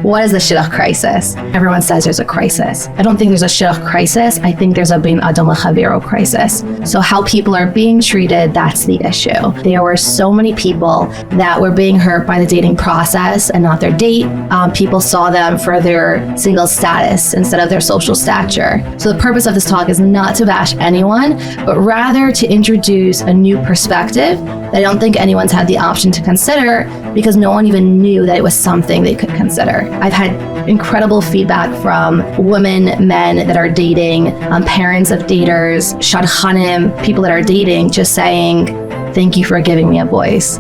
what is the Shidduch crisis? Everyone says there's a crisis. I don't think there's a Shidduch crisis. I think there's a Ben Adam L'Chavero crisis. So how people are being treated, that's the issue. There were so many people that were being hurt by the dating process and not their date. People saw them for their single status instead of their social stature. So the purpose of this talk is not to bash anyone, but rather to introduce a new perspective that I don't think anyone's had the option to consider because no one even knew that it was something they could consider. I've had incredible feedback from women, men that are dating, parents of daters, shadchanim, people that are dating, just saying, thank you for giving me a voice.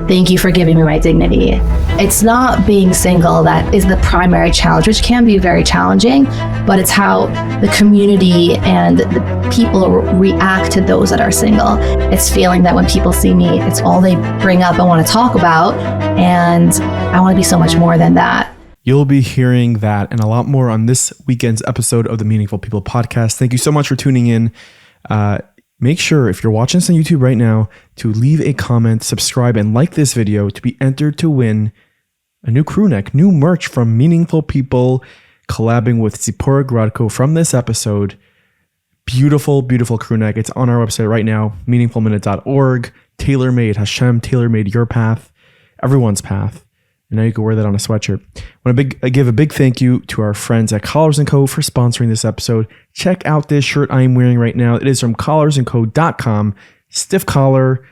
Thank you for giving me my dignity. It's not being single that is the primary challenge, which can be very challenging, but it's how the community and the people react to those that are single. It's feeling that when people see me, it's all they bring up and want to talk about, and I want to be so much more than that. You'll be hearing that and a lot more on this weekend's episode of the Meaningful People podcast. Thank you so much for tuning in. Make sure, if you're watching this on YouTube right now, to leave a comment, subscribe, and like this video to be entered to win a new crew neck, new merch from Meaningful People, collabing with Tzipora Grodko from this episode. Beautiful, beautiful crew neck. It's on our website right now, meaningfulminute.org. Tailor-made, Hashem tailor-made your path, everyone's path. And now you can wear that on a sweatshirt. I want to give a big thank you to our friends at Collars & Co. for sponsoring this episode. Check out this shirt I am wearing right now. It is from collarsandco.com. Stiff collar,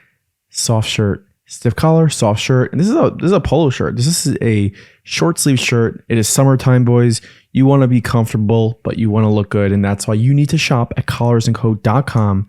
soft shirt. Stiff collar, soft shirt. And this is a polo shirt. This is a short sleeve shirt. It is summertime, boys. You want to be comfortable, but you want to look good. And that's why you need to shop at collarsandco.com.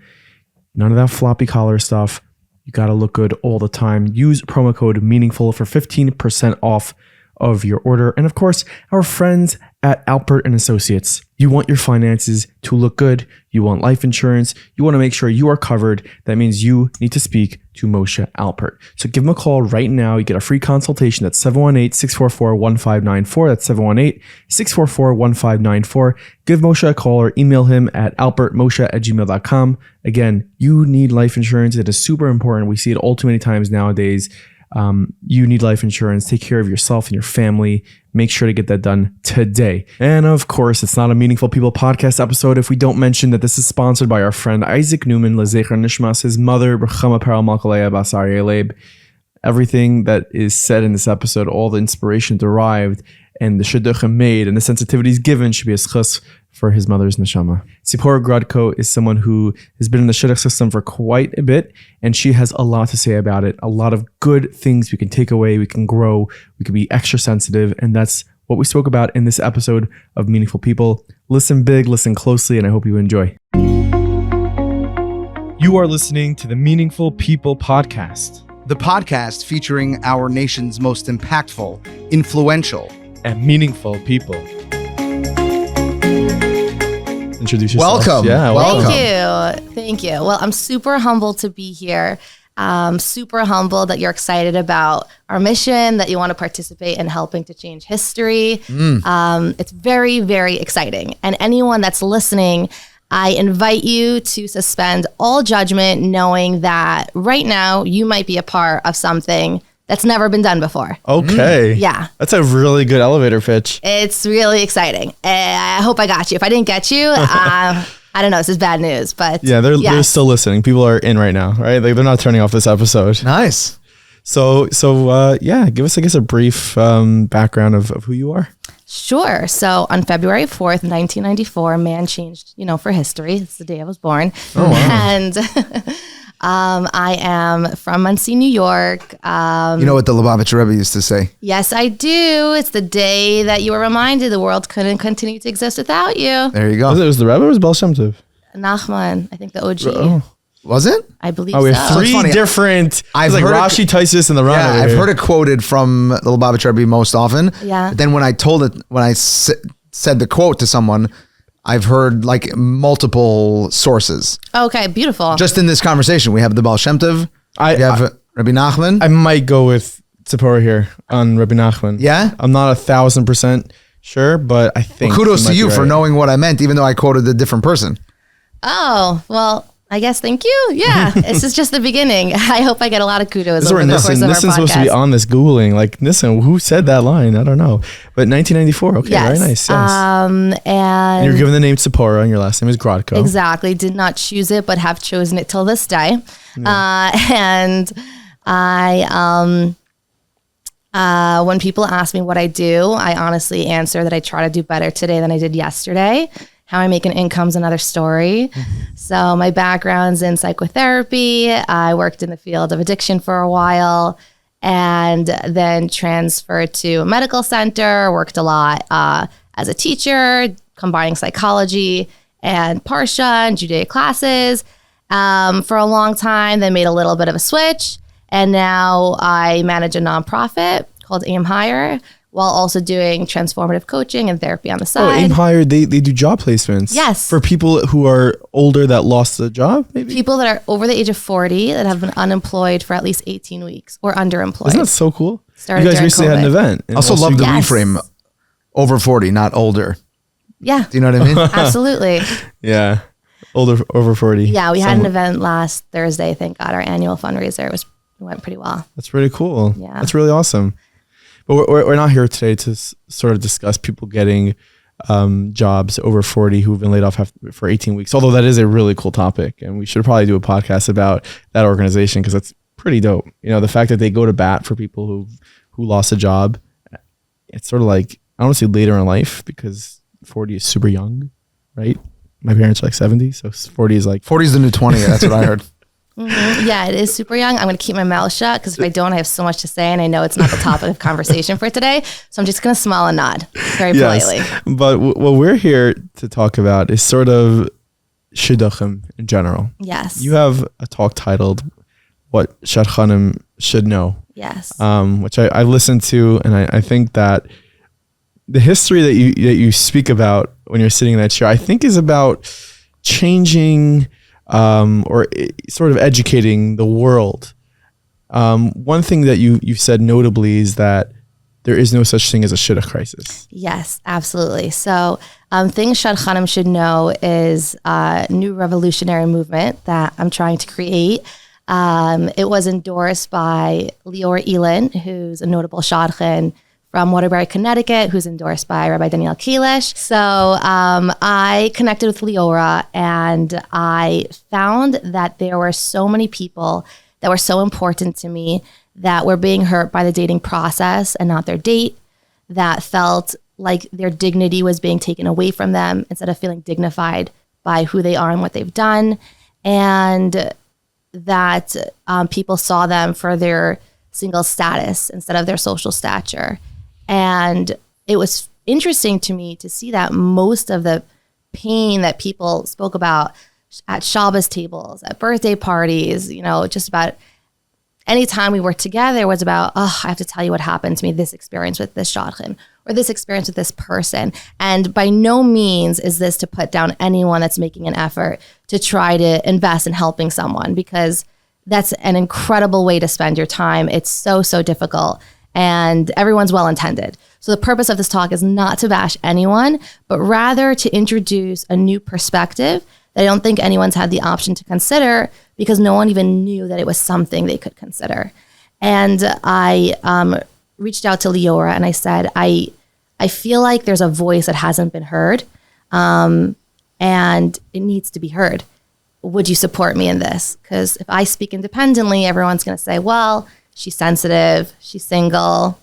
None of that floppy collar stuff. You got to look good all the time. Use promo code MEANINGFUL for 15% off of your order. And of course, our friends at Alpert and Associates. You want your finances to look good. You want life insurance. You want to make sure you are covered. That means you need to speak to Moshe Alpert. So give him a call right now. You get a free consultation. That's 718-644-1594. That's 718-644-1594. Give Moshe a call or email him at alpertmoshe@gmail.com. Again, you need life insurance. It is super important. We see it all too many times nowadays. You need life insurance. Take care of yourself and your family. Make sure to get that done today. And of course, it's not a Meaningful People podcast episode if we don't mention that this is sponsored by our friend Isaac Newman, Lezecher Nishmas, his mother, Ruchama, Perel, Malka, Leah, Aryeh, Leib. Everything that is said in this episode, all the inspiration derived and the Shidduch made and the sensitivities given should be a schus for his mother's neshama. Tzipora Grodko is someone who has been in the Shidduch system for quite a bit, and she has a lot to say about it. A lot of good things we can take away, we can grow, we can be extra sensitive, and that's what we spoke about in this episode of Meaningful People. Listen big, listen closely, and I hope you enjoy. You are listening to the Meaningful People podcast. The podcast featuring our nation's most impactful, influential, and meaningful people. Introduce yourself. Welcome. Yeah, welcome. Thank you. Well, I'm super humbled to be here. Super humbled that you're excited about our mission, that you want to participate in helping to change history. It's very, very exciting. And anyone that's listening, I invite you to suspend all judgment, knowing that right now you might be a part of something that's never been done before. Okay. Yeah. That's a really good elevator pitch. It's really exciting. I hope I got you. If I didn't get you, I don't know. This is bad news, but yeah, they're still listening. People are in right now, right? Like they're not turning off this episode. Nice. So yeah, give us, I guess, a brief background of who you are. Sure. So on February 4th, 1994, man changed, for history. It's the day I was born. Oh, wow. And I am from Monsey, New York. You know what the Lubavitcher Rebbe used to say? Yes, I do. It's the day that you were reminded the world couldn't continue to exist without you. There you go. Was the Rebbe or was Baal Shem Tov? Nachman, I think the OG. Oh. Was it? I believe we have so. three different. I've like Rashi, Taisus, and the Ran. Yeah, I've heard it quoted from the Lubavitcher Rebbe most often. Yeah. But then when I said the quote to someone, I've heard like multiple sources. Okay, beautiful. Just in this conversation, we have the Baal Shem Tov. We have Rabbi Nachman. I might go with Tzipora here on Rabbi Nachman. Yeah? I'm not 1,000% sure, but I think. Well, kudos to you for knowing what I meant, even though I quoted a different person. Oh, well, I guess. Thank you. Yeah. This is just the beginning. I hope I get a lot of kudos. This is where Nissan's supposed to be on this Googling. Like, Nissan, who said that line? I don't know. But 1994. Okay. Yes. Very nice. Yes. And you're given the name Tzipora and your last name is Grodko. Exactly. Did not choose it, but have chosen it till this day. Yeah. And I, when people ask me what I do, I honestly answer that I try to do better today than I did yesterday. How I make an income is another story. So my background's in psychotherapy. I worked in the field of addiction for a while and then transferred to a medical center, worked a lot as a teacher, combining psychology and Parsha and Judaic classes for a long time, then made a little bit of a switch. And now I manage a nonprofit called Aim Higher, while also doing transformative coaching and therapy on the side. Oh, Aim Higher, they do job placements. Yes. For people who are older that lost a job, maybe? People that are over the age of 40 that have been unemployed for at least 18 weeks or underemployed. Isn't that so cool? Started you guys during recently had an event. I also love the Yes. reframe. Over 40, not older. Yeah. Do you know what I mean? Absolutely. Yeah. Over 40. Yeah, we had an event last Thursday, thank God, our annual fundraiser. It went pretty well. That's really cool. Yeah. That's really awesome. But we're not here today to sort of discuss people getting jobs over 40 who've been laid off for 18 weeks, although that is a really cool topic. And we should probably do a podcast about that organization because that's pretty dope. You know, the fact that they go to bat for people who lost a job, it's sort of like, I don't want to say later in life because 40 is super young, right? My parents are like 70, so 40 is like... 40 is the new 20, that's what I heard. Mm-hmm. Yeah, it is super young. I'm going to keep my mouth shut because if I don't, I have so much to say and I know it's not the topic of conversation for today. So I'm just going to smile and nod very politely. But what we're here to talk about is sort of Shidduchim in general. Yes. You have a talk titled What Shadchanim Should Know. Yes. Which I listened to, and I think that the history that you speak about when you're sitting in that chair, I think is about changing or sort of educating the world. One thing that you said notably is that there is no such thing as a Shidduch crisis. Yes, absolutely. So things Shadchanim should know is a new revolutionary movement that I'm trying to create. It was endorsed by Leah, who's a notable Shadchan from Waterbury, Connecticut, who's endorsed by Rabbi Daniel Kalish. So I connected with Leah and I found that there were so many people that were so important to me that were being hurt by the dating process and not their date, that felt like their dignity was being taken away from them instead of feeling dignified by who they are and what they've done, and that people saw them for their single status instead of their social stature. And it was interesting to me to see that most of the pain that people spoke about at Shabbos tables, at birthday parties, you know, just about any time we worked together was about, oh, I have to tell you what happened to me, this experience with this shadchan or this experience with this person. And by no means is this to put down anyone that's making an effort to try to invest in helping someone, because that's an incredible way to spend your time. It's so, so difficult. And everyone's well-intended. So the purpose of this talk is not to bash anyone, but rather to introduce a new perspective that I don't think anyone's had the option to consider because no one even knew that it was something they could consider. And I reached out to Leah and I said, I feel like there's a voice that hasn't been heard and it needs to be heard. Would you support me in this? Because if I speak independently, everyone's going to say, well, she's sensitive, she's single,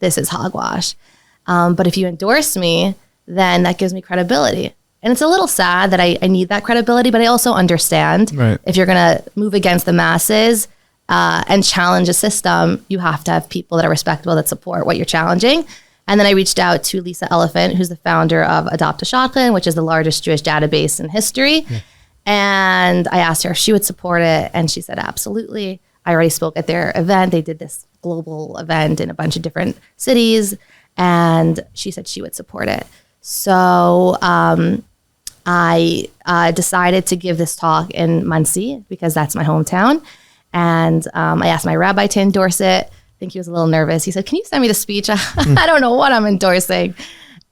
this is hogwash. But if you endorse me, then that gives me credibility. And it's a little sad that I need that credibility, but I also understand if you're going to move against the masses and challenge a system, you have to have people that are respectable that support what you're challenging. And then I reached out to Lisa Elephant, who's the founder of Adopt a Shadchan, which is the largest Jewish database in history. Yeah. And I asked her if she would support it. And she said, absolutely. I already spoke at their event. They did this global event in a bunch of different cities. And she said she would support it. So I decided to give this talk in Monsey because that's my hometown. And I asked my rabbi to endorse it. I think he was a little nervous. He said, can you send me the speech? I don't know what I'm endorsing.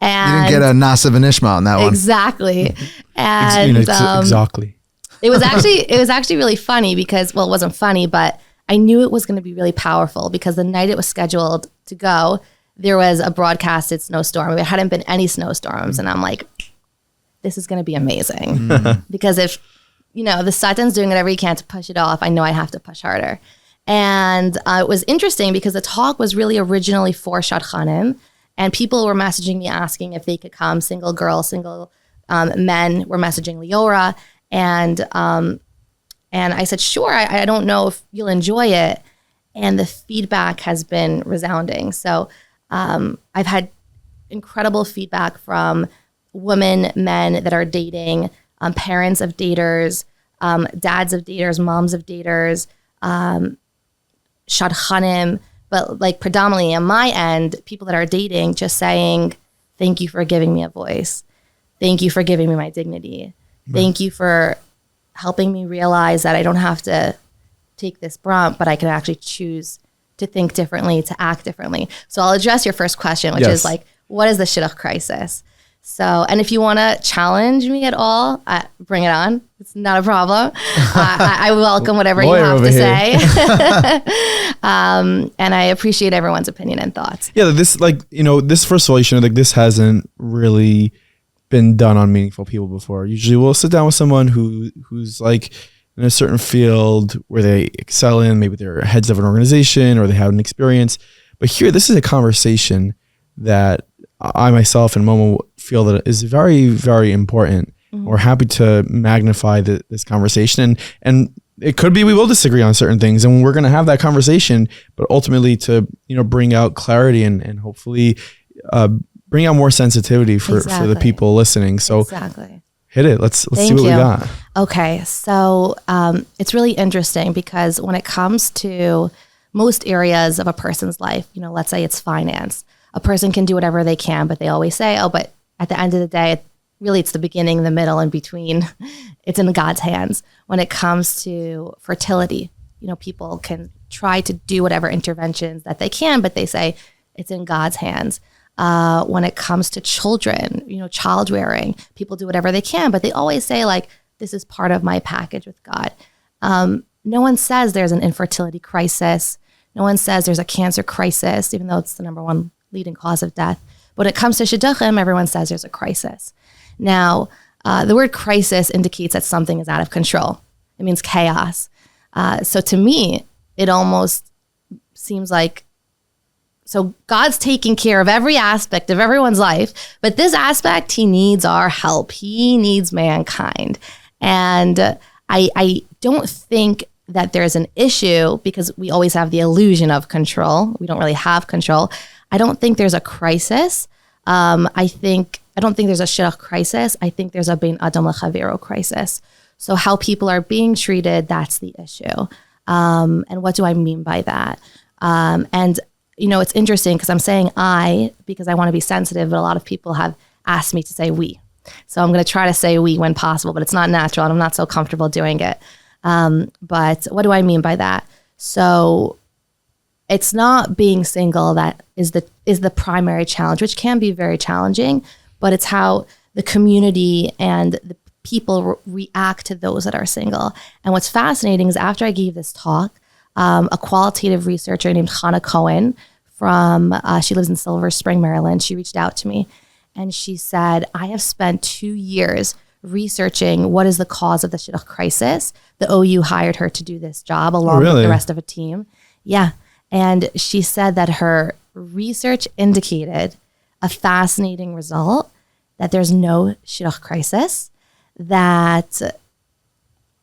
And you didn't get a Nasa Vanishma on that one. Exactly. And exactly. It was actually really funny because, well, it wasn't funny, but I knew it was going to be really powerful because the night it was scheduled to go, there was a broadcasted snowstorm. There hadn't been any snowstorms. And I'm like, this is going to be amazing. Because if, the Satan's doing whatever he can to push it off, I know I have to push harder. And it was interesting because the talk was really originally for shadchanim. And people were messaging me asking if they could come, single girls, single men were messaging Leora. And I said, sure, I don't know if you'll enjoy it. And the feedback has been resounding. So I've had incredible feedback from women, men that are dating, parents of daters, dads of daters, moms of daters, shadchanim, but like predominantly on my end, people that are dating just saying, thank you for giving me a voice. Thank you for giving me my dignity. Thank you for helping me realize that I don't have to take this brunt, but I can actually choose to think differently, to act differently. So I'll address your first question, which is like, what is the Shidduch crisis? So, and if you want to challenge me at all, bring it on. It's not a problem. I welcome whatever you have to say. And I appreciate everyone's opinion and thoughts. Yeah, this this first of all, this hasn't really been done on Meaningful People before. Usually we'll sit down with someone who's like in a certain field where they excel in, maybe they're heads of an organization or they have an experience. But here, this is a conversation that I myself and Momo feel that is very, very important. We're happy to magnify this conversation. And it could be we will disagree on certain things and we're going to have that conversation, but ultimately to, bring out clarity and hopefully bring out more sensitivity for the people listening. So hit it. Let's see what we got. Okay. So it's really interesting because when it comes to most areas of a person's life, let's say it's finance, a person can do whatever they can, but they always say, oh, but at the end of the day, it's the beginning, the middle, and between. It's in God's hands. When it comes to fertility, people can try to do whatever interventions that they can, but they say it's in God's hands. When it comes to children, child rearing, people do whatever they can, but they always say like, this is part of my package with God. No one says there's an infertility crisis. No one says there's a cancer crisis, even though it's the number one leading cause of death. But when it comes to shidduchim, everyone says there's a crisis. Now, the word crisis indicates that something is out of control. It means chaos. So to me, it almost seems like, so God's taking care of every aspect of everyone's life, but this aspect, he needs our help. He needs mankind. And I don't think that there's an issue because we always have the illusion of control. We don't really have control. I don't think there's a crisis. I don't think there's a shidduch crisis. I think there's a bein adam lechavero crisis. So how people are being treated, that's the issue. And what do I mean by that? And it's interesting because I'm saying I, because I want to be sensitive, but a lot of people have asked me to say we. So I'm going to try to say we when possible, but it's not natural and I'm not so comfortable doing it. But what do I mean by that? So it's not being single that is the primary challenge, which can be very challenging, but it's how the community and the people react to those that are single. And what's fascinating is after I gave this talk, a qualitative researcher named Hannah Cohen she lives in Silver Spring, Maryland. She reached out to me and she said, I have spent 2 years researching what is the cause of the shidduch crisis. The OU hired her to do this job along with the rest of a team. Yeah. And she said that her research indicated a fascinating result, that there's no shidduch crisis, and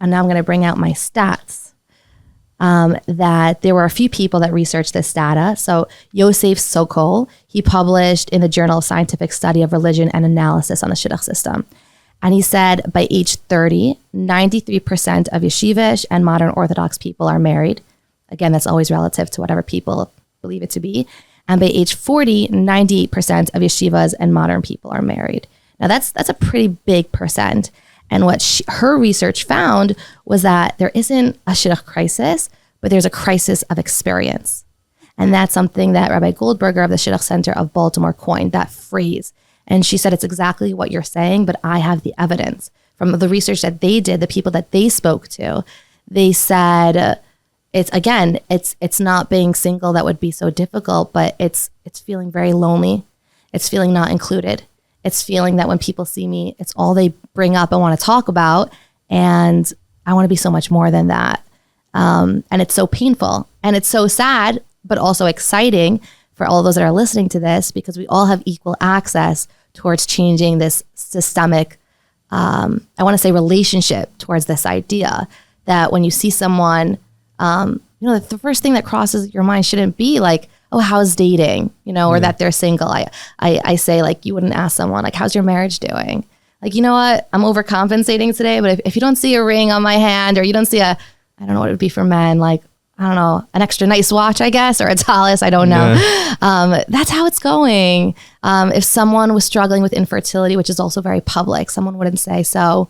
now I'm going to bring out my stats, that there were a few people that researched this data. So Yosef Sokol, he published in the Journal of Scientific Study of Religion and Analysis on the shidduch system. And he said by age 30, 93% of yeshivish and modern Orthodox people are married. Again, that's always relative to whatever people believe it to be. And by age 40, 98% of yeshivas and modern people are married. Now that's a pretty big percent. And what her research found was that there isn't a shidduch crisis, but there's a crisis of experience. And that's something that Rabbi Goldberger of the Shidduch Center of Baltimore coined, that phrase. And she said, it's exactly what you're saying, but I have the evidence from the research that they did, the people that they spoke to, they said it's not being single that would be so difficult, but it's feeling very lonely. It's feeling not included. It's feeling that when people see me, it's all they bring up and want to talk about. And I want to be so much more than that. And it's so painful and it's so sad, but also exciting for all those that are listening to this, because we all have equal access towards changing this systemic, I want to say relationship towards this idea that when you see someone, the first thing that crosses your mind shouldn't be like, oh, how's dating, or that they're single. I say, like, you wouldn't ask someone like, how's your marriage doing? Like, you know what? I'm overcompensating today, but if you don't see a ring on my hand, or you don't see I don't know what it would be for men, like, I don't know, an extra nice watch, I guess, or a tallis, I don't know. Yeah. That's how it's going. If someone was struggling with infertility, which is also very public, someone wouldn't say so.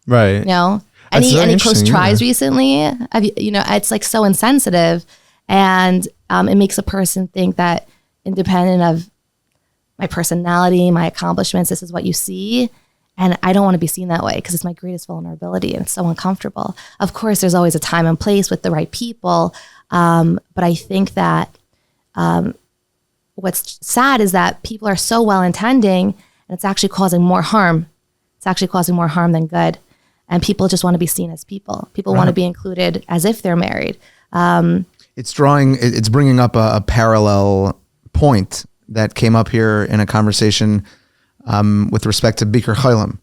Right. Any close tries recently, it's like so insensitive. And it makes a person think that independent of my personality, my accomplishments, this is what you see. And I don't want to be seen that way because it's my greatest vulnerability and it's so uncomfortable. Of course, there's always a time and place with the right people. But I think that what's sad is that people are so well-intending and it's actually causing more harm. It's actually causing more harm than good. And people just want to be seen as people. People want to be included as if they're married. It's bringing up a parallel point that came up here in a conversation with respect to Bikur Cholim.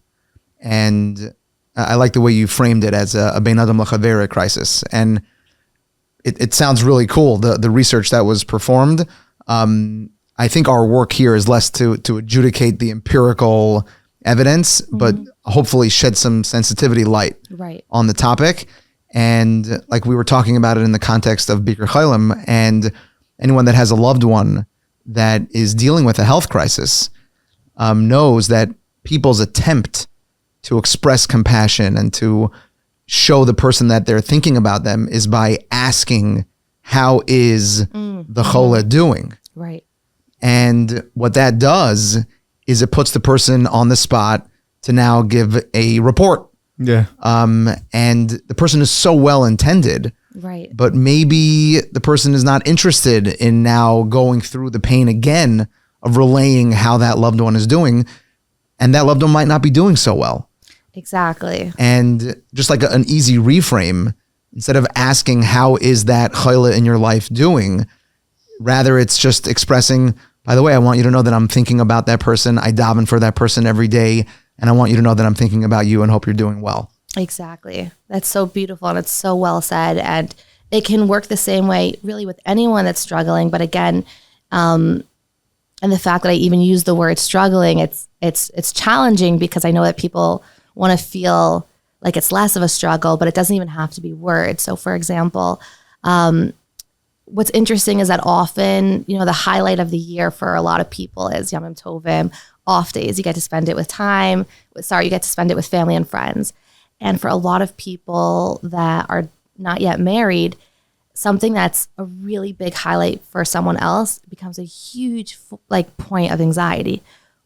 And I like the way you framed it as a Bein Adam L'Chavera crisis. And it sounds really cool, the research that was performed. I think our work here is less to adjudicate the empirical evidence, but hopefully shed some sensitivity light on the topic. And like we were talking about it in the context of Bikur Cholim, and anyone that has a loved one that is dealing with a health crisis knows that people's attempt to express compassion and to show the person that they're thinking about them is by asking, how is the chola doing? Right. And what that does is it puts the person on the spot to now give a report. Yeah. And the person is so well intended. Right. But maybe the person is not interested in now going through the pain again of relaying how that loved one is doing. And that loved one might not be doing so well. Exactly. And just like an easy reframe, instead of asking, how is that chayla in your life doing? Rather, it's just expressing, by the way, I want you to know that I'm thinking about that person. I daven for that person every day. And I want you to know that I'm thinking about you and hope you're doing well. Exactly. That's so beautiful. And it's so well said. And it can work the same way really with anyone that's struggling. But again, and the fact that I even use the word struggling, it's challenging because I know that people want to feel like it's less of a struggle, but it doesn't even have to be words. So for example, what's interesting is that often, the highlight of the year for a lot of people is Yamim Tovim, off days. You get to spend it with you get to spend it with family and friends. And for a lot of people that are not yet married, something that's a really big highlight for someone else becomes a huge point of anxiety.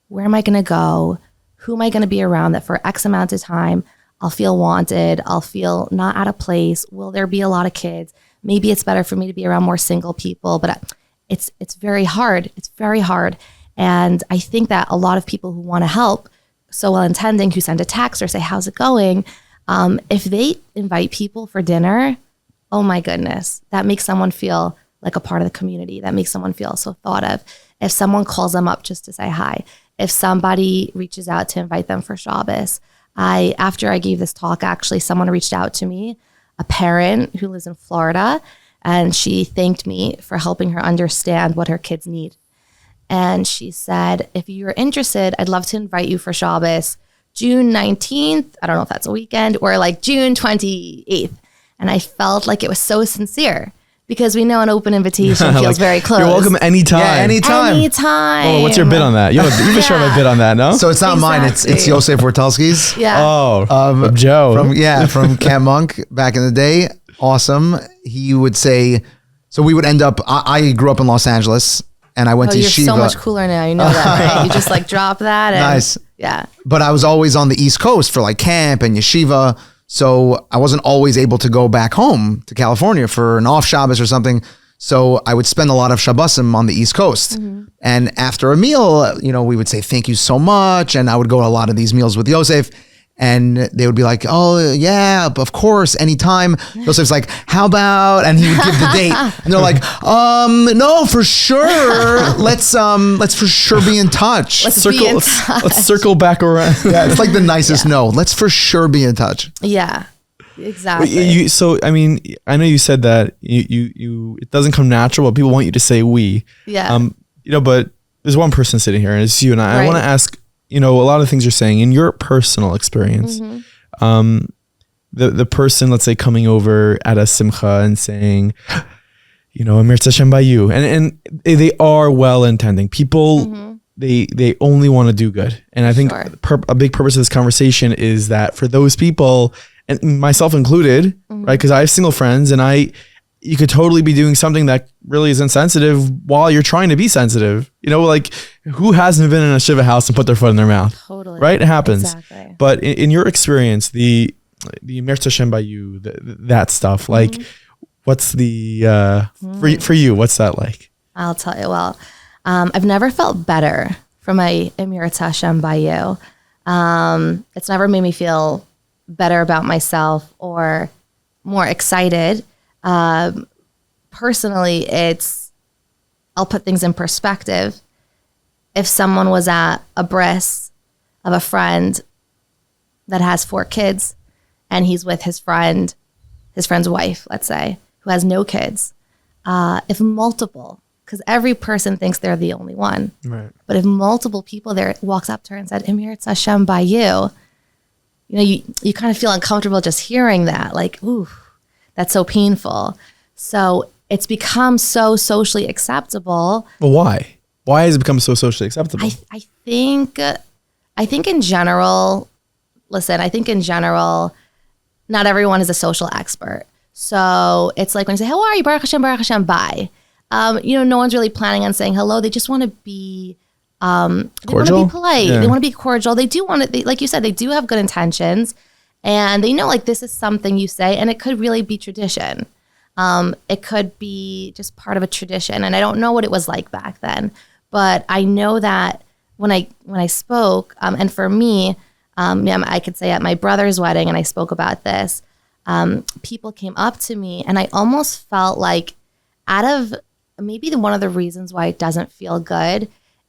Where am I going to go? Who am I going to be around that for X amount of time I'll feel wanted? I'll feel not out of place. Will there be a lot of kids? Maybe it's better for me to be around more single people, but it's very hard. It's very hard. And I think that a lot of people who want to help, so well-intending, who send a text or say, how's it going? If they invite people for dinner, oh my goodness, that makes someone feel like a part of the community. That makes someone feel so thought of. If someone calls them up just to say hi, if somebody reaches out to invite them for Shabbos. After I gave this talk, actually, someone reached out to me, a parent who lives in Florida, and she thanked me for helping her understand what her kids need. And she said, if you're interested, I'd love to invite you for Shabbos, June 19th. I don't know if that's a weekend, or like June 28th. And I felt like it was so sincere because we know an open invitation feels very close. You're welcome anytime. Yeah, anytime. Anytime. Oh, what's your bid on that? You for sure have a bid on that, no? So it's not mine. It's Yosef Wertelski's. Yeah. Oh, Joe. From Camp Monk back in the day. Awesome. He would say, so we would end up, I grew up in Los Angeles. and I went to you're yeshiva. so much cooler now. You know that, right? You just like drop that. And, Nice. Yeah. But I was always on the East Coast for like camp and yeshiva. So I wasn't always able to go back home to California for an off Shabbos or something. So I would spend a lot of Shabbosim on the East Coast. And after a meal, we would say, thank you so much. And I would go to a lot of these meals with Yosef. And they would be like, oh, yeah, of course, anytime. Yosef's like, how about? And he would give the date. And they're like, no, for sure. Let's for sure be in touch. Let's circle back around. Yeah, it's like the nicest no. Let's for sure be in touch. Yeah, exactly. So, I mean, I know you said that you it doesn't come natural, but people want you to say we. Yeah. But there's one person sitting here and it's you and I. Right. I want to ask, a lot of things you're saying in your personal experience, the person, let's say, coming over at a simcha and saying, Amir Tzashem by you. And they are well-intending. People, they only want to do good. And I think a big purpose of this conversation is that for those people, and myself included, right? Because I have single friends and you could totally be doing something that really is insensitive while you're trying to be sensitive. Like who hasn't been in a shiva house and put their foot in their mouth? Totally. Right? It happens. Exactly. But in your experience, the Mertz Hashem by you, that stuff, like what's the, for you, what's that like? I'll tell you. Well, I've never felt better from my Emir Hashem by you. It's never made me feel better about myself or more excited. Personally, I'll put things in perspective. If someone was at a bris of a friend that has 4 kids and he's with his friend's wife, let's say, who has no kids, if multiple, because every person thinks they're the only one, right? But if multiple people there walks up to her and said, Emir Hashem by you, you kind of feel uncomfortable just hearing that, like, ooh, that's so painful. So it's become so socially acceptable. Well, why? Why has it become so socially acceptable? I think in general, not everyone is a social expert. So it's like when you say, how are you? Baruch Hashem, bye. No one's really planning on saying hello. They just want to be, they want to be polite. Yeah. They want to be cordial. They do want to, like you said, they do have good intentions. And they know like this is something you say and it could really be tradition. It could be just part of a tradition. And I don't know what it was like back then, but I know that when I spoke, and for me, I could say at my brother's wedding, and I spoke about this, people came up to me and I almost felt like out of maybe one of the reasons why it doesn't feel good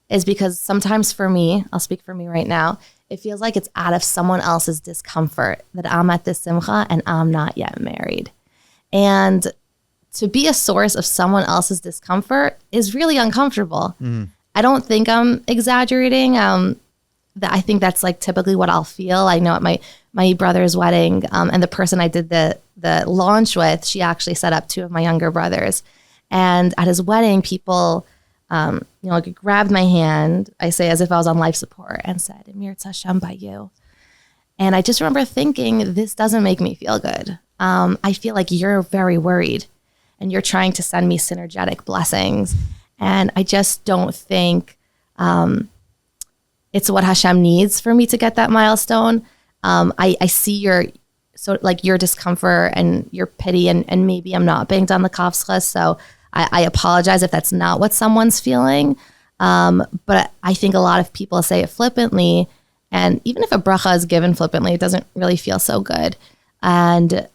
is because sometimes for me, I'll speak for me right now, it feels like it's out of someone else's discomfort that I'm at this simcha and I'm not yet married. And to be a source of someone else's discomfort is really uncomfortable. I don't think I'm exaggerating. I think that's like typically what I'll feel. I know at my brother's wedding, and the person I did the launch with, she actually set up 2 of my younger brothers. And at his wedding, people grabbed my hand, I say as if I was on life support, and said, Emir Hashem by you. And I just remember thinking, this doesn't make me feel good. I feel like you're very worried and you're trying to send me synergetic blessings. And I just don't think it's what Hashem needs for me to get that milestone. I see your discomfort and your pity, and maybe I'm not being done the kafschas. So I apologize if that's not what someone's feeling. But I think a lot of people say it flippantly. And even if a bracha is given flippantly, it doesn't really feel so good. And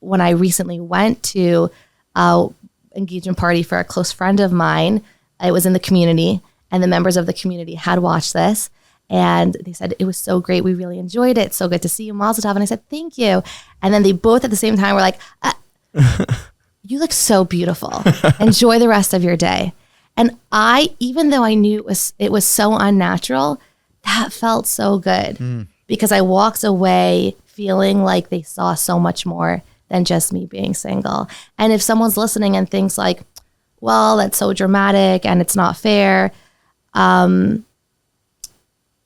when I recently went to an engagement party for a close friend of mine, it was in the community, and the members of the community had watched this. And they said, it was so great. We really enjoyed it. So good to see you, Mazel Tov. And I said, thank you. And then they both at the same time were like, you look so beautiful. Enjoy the rest of your day. And even though I knew it was so unnatural, that felt so good because I walked away feeling like they saw so much more than just me being single. And if someone's listening and thinks like, well, that's so dramatic and it's not fair,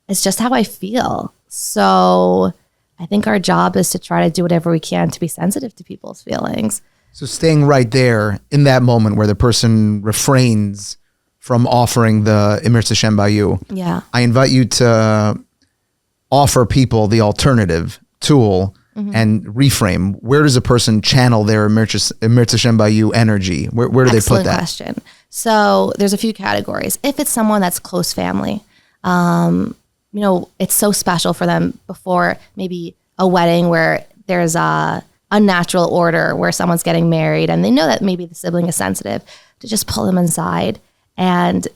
it's just how I feel. So I think our job is to try to do whatever we can to be sensitive to people's feelings. So staying right there in that moment where the person refrains from offering the Emir Hashem by you. Yeah. I invite you to offer people the alternative tool and reframe. Where does a person channel their Emir Hashem by you energy? Where do they put that? Question. So there's a few categories. If it's someone that's close family, it's so special for them before maybe a wedding where there's a unnatural order where someone's getting married and they know that maybe the sibling is sensitive, to just pull them inside and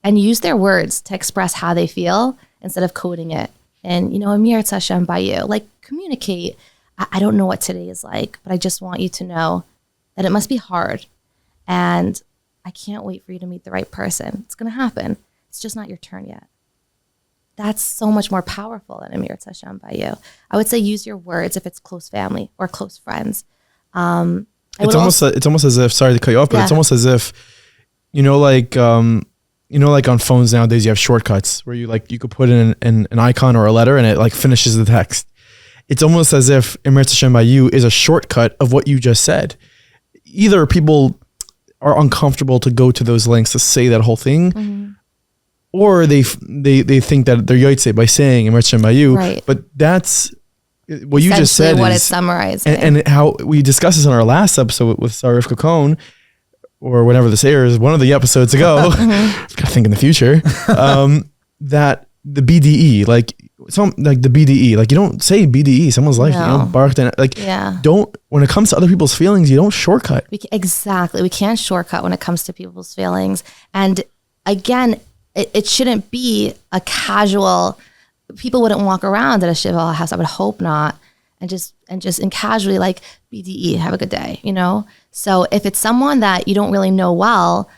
use their words to express how they feel instead of coding it. And, Emir Hashem by you, like communicate. I don't know what today is like, but I just want you to know that it must be hard. And I can't wait for you to meet the right person. It's going to happen. It's just not your turn yet. That's so much more powerful than Emir Hashem by you. I would say use your words if it's close family or close friends. It's almost as if, sorry to cut you off, but it's almost as if, like on phones nowadays, you have shortcuts where you could put in an icon or a letter and it like finishes the text. It's almost as if Emir Hashem by you is a shortcut of what you just said. Either people are uncomfortable to go to those lengths to say that whole thing, or they think that they're yotzei by saying Emir Hashem by you. Right. But that's what you just said. What it's summarizing. And how we discussed this on our last episode with Sarah Cohn, or whenever this airs, one of the episodes ago, gotta think in the future, that the BDE, like the BDE, like you don't say BDE, someone's life, barked and don't, when it comes to other people's feelings, you don't shortcut. Exactly. We can't shortcut when it comes to people's feelings. And again, it shouldn't be a casual, people wouldn't walk around at a shiva house, I would hope not, and just casually like BDE, have a good day, So if it's someone that you don't really know well,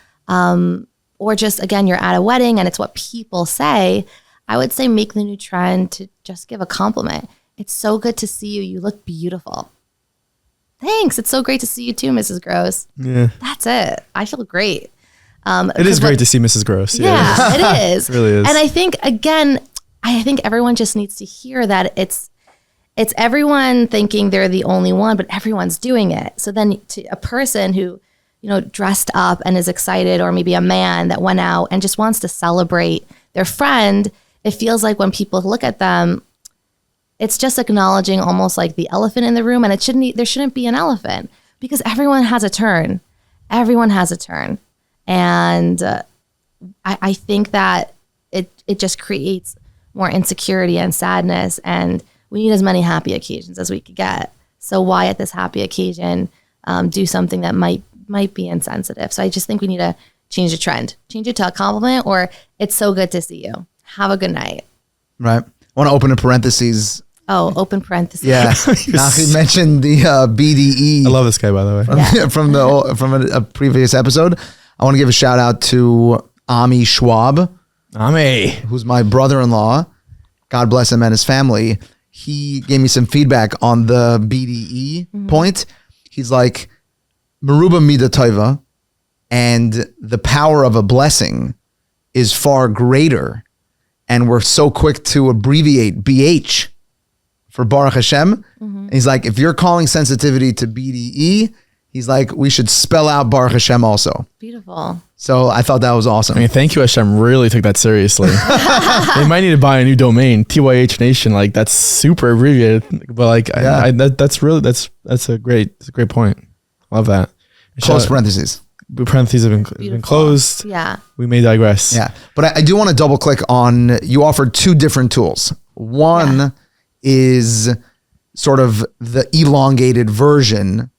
or just, again, you're at a wedding and it's what people say, I would say make the new trend to just give a compliment. It's so good to see you. You look beautiful. Thanks. It's so great to see you too, Mrs. Gross. Yeah. That's it. I feel great. It is great to see Mrs. Gross. Yeah, it is. It really is. And I think, again, everyone just needs to hear that it's everyone thinking they're the only one, but everyone's doing it. So then to a person who, dressed up and is excited, or maybe a man that went out and just wants to celebrate their friend, it feels like when people look at them, it's just acknowledging almost like the elephant in the room, and there shouldn't be an elephant because everyone has a turn. Everyone has a turn. And I think that it just creates more insecurity and sadness, and we need as many happy occasions as we could get. So why at this happy occasion do something that might be insensitive? So I just think we need to change the trend. Change it to a compliment, or it's so good to see you. Have a good night. Right. I want to open a parentheses. Oh, open parentheses. Yeah. Nachi mentioned the BDE. I love this guy, by the way. From a previous episode. I want to give a shout out to Ami Schwab. Ami. Who's my brother-in-law. God bless him and his family. He gave me some feedback on the BDE point. He's like, Meruba Mida Tova, and the power of a blessing is far greater. And we're so quick to abbreviate BH for Baruch Hashem. And he's like, if you're calling sensitivity to BDE, he's like, we should spell out Baruch Hashem also. Beautiful. So I thought that was awesome. I mean, thank you, Hashem. Really took that seriously. They might need to buy a new domain, TYH Nation. Like that's super abbreviated, but like that's a great point. Love that. Close parentheses. Parentheses have been closed. Yeah. We may digress. Yeah. But I do want to double click on, you offered two different tools. One is sort of the elongated version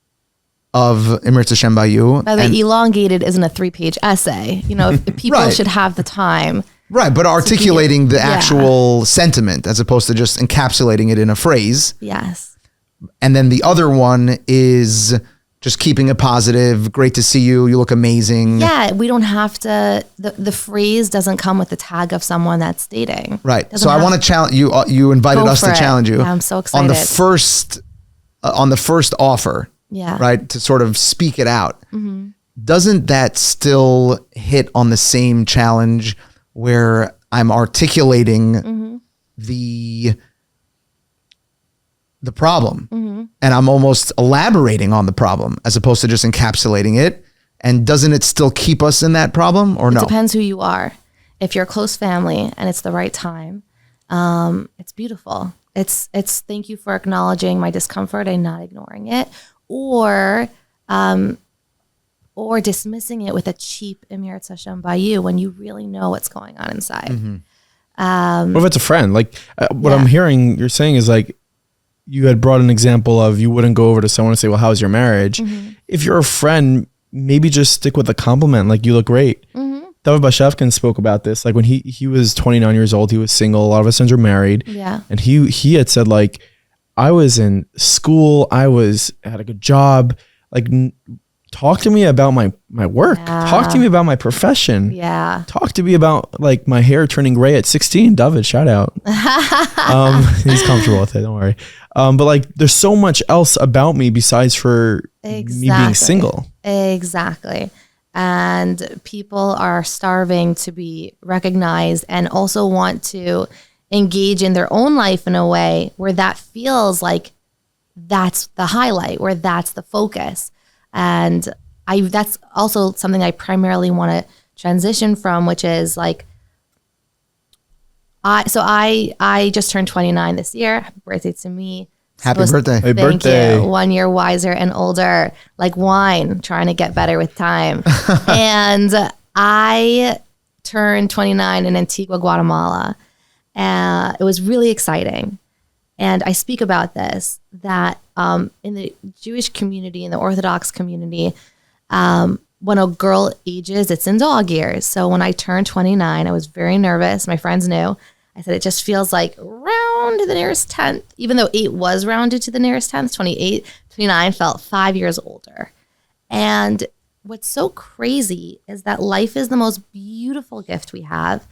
of Emir Hashem by you. By the way, elongated isn't a 3-page essay. People should have the time. Right. But articulating the actual sentiment as opposed to just encapsulating it in a phrase. Yes. And then the other one is just keeping it positive. Great to see you. You look amazing. Yeah, we don't have to, the phrase doesn't come with the tag of someone that's dating. Right. So I want to challenge you. You invited us to challenge you. Yeah, I'm so excited. On the first offer. Yeah. Right. To sort of speak it out. Doesn't that still hit on the same challenge where I'm articulating the problem and I'm almost elaborating on the problem as opposed to just encapsulating it? And doesn't it still keep us in that problem or no? It depends who you are. If you're a close family and it's the right time, it's beautiful. It's thank you for acknowledging my discomfort and not ignoring it, or dismissing it with a cheap Emirat Hashem by you when you really know what's going on inside. What if it's a friend? Like what I'm hearing you're saying is like, you had brought an example of you wouldn't go over to someone and say, well, how's your marriage? If you're a friend, maybe just stick with a compliment. Like, you look great. David Bashevkin spoke about this. Like when he was 29 years old, he was single. A lot of his sons are married. Yeah. And he had said like, I was in school. I had a good job. Like, talk to me about my work. Yeah. Talk to me about my profession. Yeah. Talk to me about like my hair turning gray at 16. David, shout out. He's comfortable with it. Don't worry. But like, there's so much else about me besides for me being single. Exactly. And people are starving to be recognized and also want to engage in their own life in a way where that feels like that's the highlight, where that's the focus. And that's also something I primarily want to transition from, which is like, I just turned 29 this year. Happy birthday to me. Happy birthday. Happy Thank birthday. you. 1 year wiser and older, like wine, trying to get better with time. And I turned 29 in Antigua, Guatemala. It was really exciting. And I speak about this, that in the Jewish community, in the Orthodox community, when a girl ages, it's in dog years. So when I turned 29, I was very nervous. My friends knew. I said, it just feels like round to the nearest 10th, even though 8 was rounded to the nearest 10th, 29 felt 5 years older. And what's so crazy is that life is the most beautiful gift we have.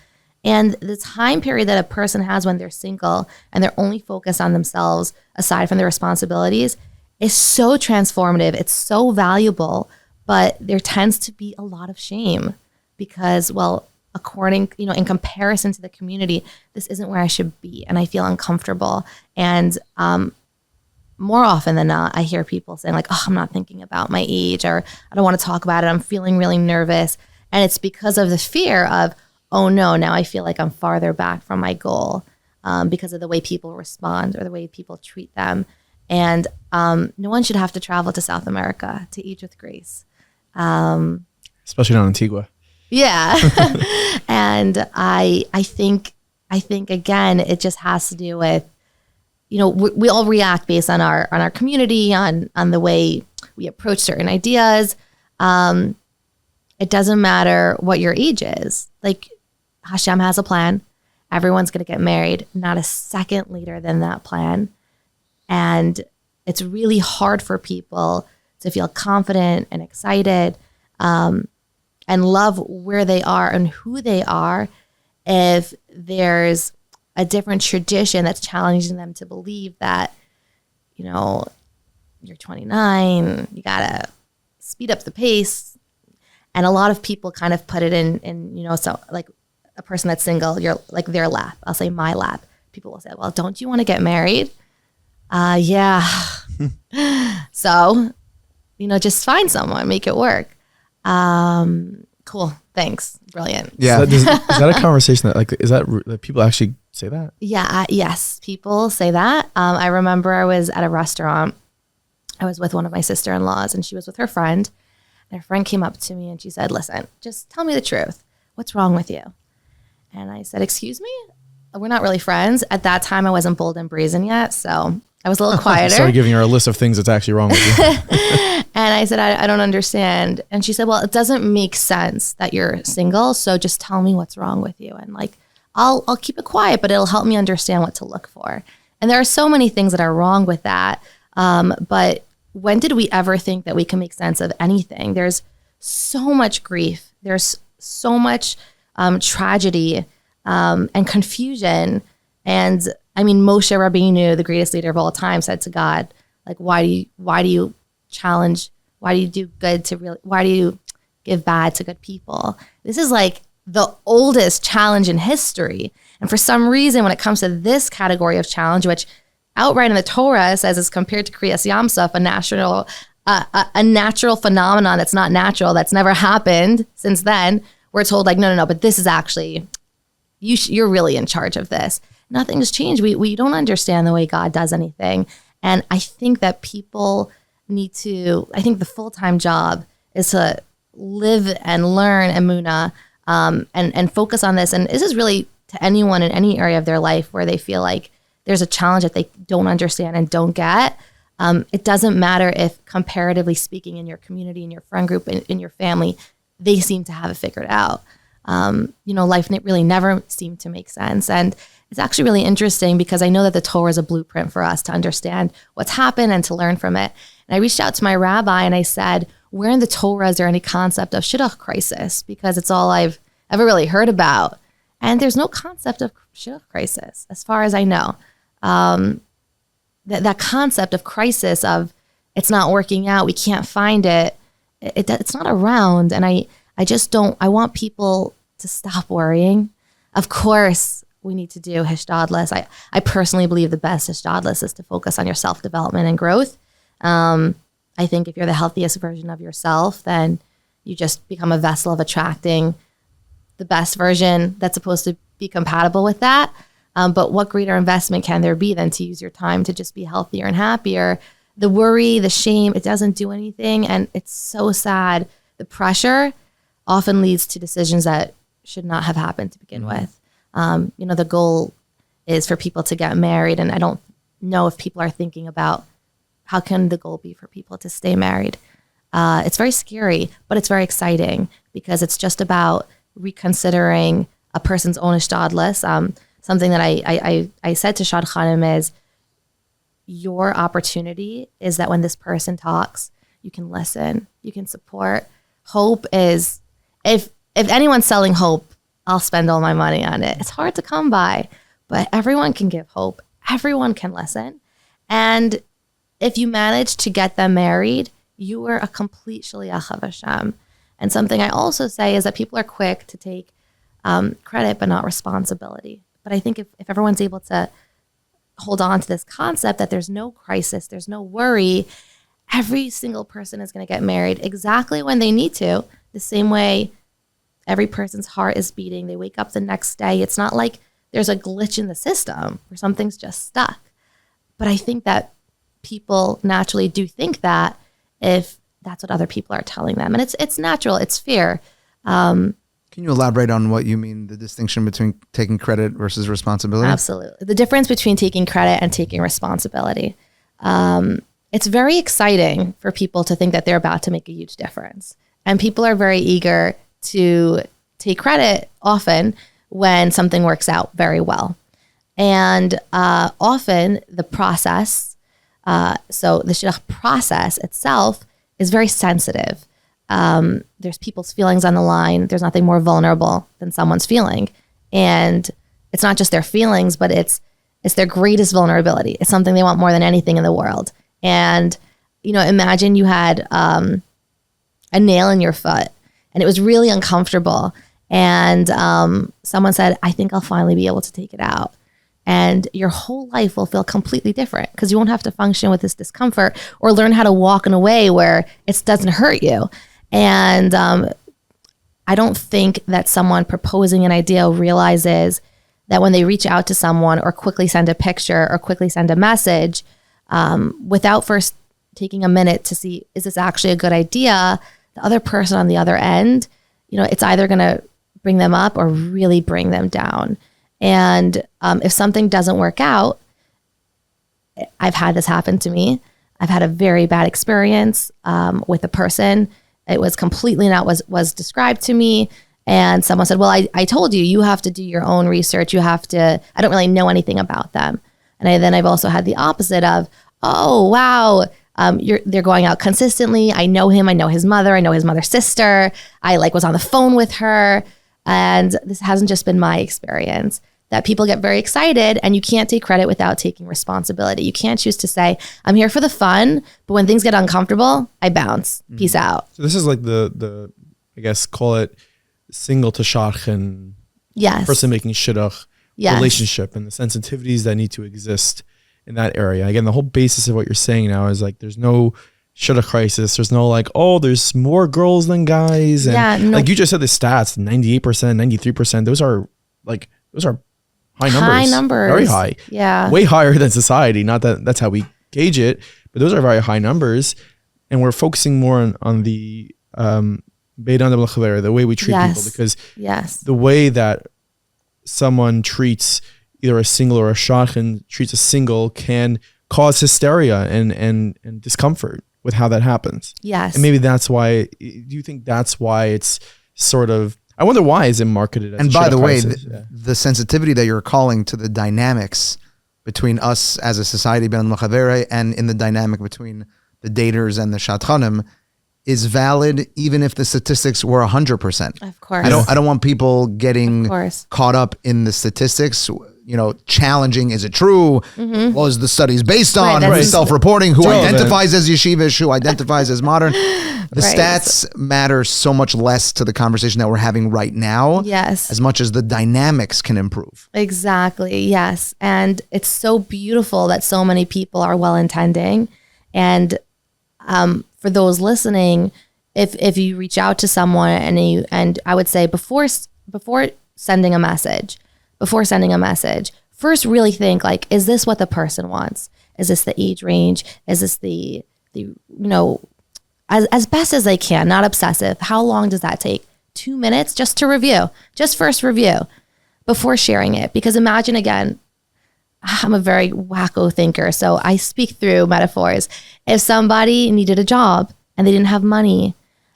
And the time period that a person has when they're single and they're only focused on themselves, aside from their responsibilities, is so transformative. It's so valuable, but there tends to be a lot of shame because, well, in comparison to the community, this isn't where I should be. And I feel uncomfortable. And more often than not, I hear people saying like, oh, I'm not thinking about my age, or I don't want to talk about it. I'm feeling really nervous. And it's because of the fear of, oh no, now I feel like I'm farther back from my goal because of the way people respond or the way people treat them. And no one should have to travel to South America to age with grace. Especially not Antigua. Yeah. And I think again, it just has to do with, we all react based on our community, on the way we approach certain ideas. It doesn't matter what your age is. Like, Hashem has a plan. Everyone's going to get married, not a second later than that plan. And it's really hard for people to feel confident and excited and love where they are and who they are if there's a different tradition that's challenging them to believe that, you're 29, you got to speed up the pace. And a lot of people kind of put it in so like a person that's single, you're like their lap. I'll say my lap. People will say, well, don't you want to get married? Yeah. So, just find someone, make it work. Cool. Thanks. Brilliant. Yeah. Is that a conversation that people actually say that? Yeah. Yes. People say that. I remember I was at a restaurant. I was with one of my sister-in-laws and she was with her friend. And her friend came up to me and she said, listen, just tell me the truth. What's wrong with you? And I said, excuse me? We're not really friends. At that time, I wasn't bold and brazen yet. So I was a little quieter. Started giving her a list of things that's actually wrong with you. And I said, I don't understand. And she said, well, it doesn't make sense that you're single. So just tell me what's wrong with you. And like, I'll keep it quiet, but it'll help me understand what to look for. And there are so many things that are wrong with that. But when did we ever think that we can make sense of anything? There's so much grief. There's so much tragedy and confusion. And I mean, Moshe Rabbeinu, the greatest leader of all time, said to God, like, why do you challenge? Why do you do good to why do you give bad to good people? This is like the oldest challenge in history. And for some reason, when it comes to this category of challenge, which outright in the Torah says is compared to Kriyas Yamsuf, a national a natural phenomenon that's not natural, that's never happened since then, we're told like, no, but this is actually, you're really in charge of this. Nothing has changed. We don't understand the way God does anything. And I think that people need to, I think the full-time job is to live and learn Emunah, and focus on this. And this is really to anyone in any area of their life where they feel like there's a challenge that they don't understand and don't get. It doesn't matter if, comparatively speaking, in your community, in your friend group, in your family, they seem to have it figured out. Life really never seemed to make sense. And it's actually really interesting because I know that the Torah is a blueprint for us to understand what's happened and to learn from it. And I reached out to my rabbi and I said, where in the Torah is there any concept of Shidduch crisis? Because it's all I've ever really heard about. And there's no concept of Shidduch crisis, as far as I know. That concept of crisis, of it's not working out, we can't find it, it's not around. And I want people to stop worrying. Of course, we need to do hishtadlus. I personally believe the best hishtadlus is to focus on your self-development and growth. I think if you're the healthiest version of yourself, then you just become a vessel of attracting the best version that's supposed to be compatible with that. But what greater investment can there be than to use your time to just be healthier and happier? The worry, the shame, it doesn't do anything. And it's so sad. The pressure often leads to decisions that should not have happened to begin with. The goal is for people to get married. And I don't know if people are thinking about how can the goal be for people to stay married. It's very scary, but it's very exciting because it's just about reconsidering a person's own hishtadlus. Something that I said to Shadchanim is, your opportunity is that when this person talks, you can listen, you can support. Hope is, if anyone's selling hope, I'll spend all my money on it. It's hard to come by, but everyone can give hope. Everyone can listen. And if you manage to get them married, you are a complete shaliach of Hashem. And something I also say is that people are quick to take credit, but not responsibility. But I think if everyone's able to hold on to this concept that there's no crisis, there's no worry, every single person is going to get married exactly when they need to, the same way every person's heart is beating. They wake up the next day. It's not like there's a glitch in the system where something's just stuck. But I think that people naturally do think that if that's what other people are telling them. And it's natural, it's fear. Can you elaborate on what you mean, the distinction between taking credit versus responsibility? Absolutely. The difference between taking credit and taking responsibility. It's very exciting for people to think that they're about to make a huge difference. And people are very eager to take credit often when something works out very well. And often the process, so the shidduch process itself is very sensitive. There's people's feelings on the line. There's nothing more vulnerable than someone's feeling. And it's not just their feelings, but it's their greatest vulnerability. It's something they want more than anything in the world. And, imagine you had a nail in your foot and it was really uncomfortable. And someone said, I think I'll finally be able to take it out. And your whole life will feel completely different because you won't have to function with this discomfort or learn how to walk in a way where it doesn't hurt you. And I don't think that someone proposing an ideal realizes that when they reach out to someone or quickly send a picture or quickly send a message, without first taking a minute to see, is this actually a good idea? The other person on the other end, it's either going to bring them up or really bring them down. And if something doesn't work out, I've had this happen to me. I've had a very bad experience with a person. It was completely not was described to me. And someone said, well, I told you, you have to do your own research. I don't really know anything about them. And then I've also had the opposite of, oh, wow, they're going out consistently. I know him. I know his mother. I know his mother's sister. I was on the phone with her. And this hasn't just been my experience, that people get very excited and you can't take credit without taking responsibility. You can't choose to say, I'm here for the fun, but when things get uncomfortable, I bounce. Peace out. So this is like the I guess, call it single to shadchan, person making shidduch relationship and the sensitivities that need to exist in that area. Again, the whole basis of what you're saying now is there's no Shidduch crisis. There's no like, oh, there's more girls than guys. And like you just said, the stats, 98%, 93%. Those are high numbers. High numbers. Very high. Yeah. Way higher than society. Not that that's how we gauge it, but those are very high numbers. And we're focusing more on the the way we treat people, because the way that someone treats either a single or a shadchan treats a single can cause hysteria and discomfort with how that happens. Yes. And maybe that's why, do you think that's why it's sort of, I wonder why is it marketed as and a by the way, crisis? the sensitivity that you're calling to the dynamics between us as a society and in the dynamic between the daters and the shadchanim is valid even if the statistics were 100%. Of course. I don't want people getting caught up in the statistics, challenging, is it true? What is the studies based on? Right, self-reporting, who identifies as yeshivish, who identifies as modern. The stats matter so much less to the conversation that we're having right now. Yes. As much as the dynamics can improve. Exactly. Yes. And it's so beautiful that so many people are well-intending. And for those listening, if you reach out to someone and I would say before sending a message, first really think like, is this what the person wants? Is this the age range? Is this the as best as they can, not obsessive. How long does that take? 2 minutes just to review, just first review before sharing it. Because imagine again, I'm a very wacko thinker, so I speak through metaphors. If somebody needed a job and they didn't have money,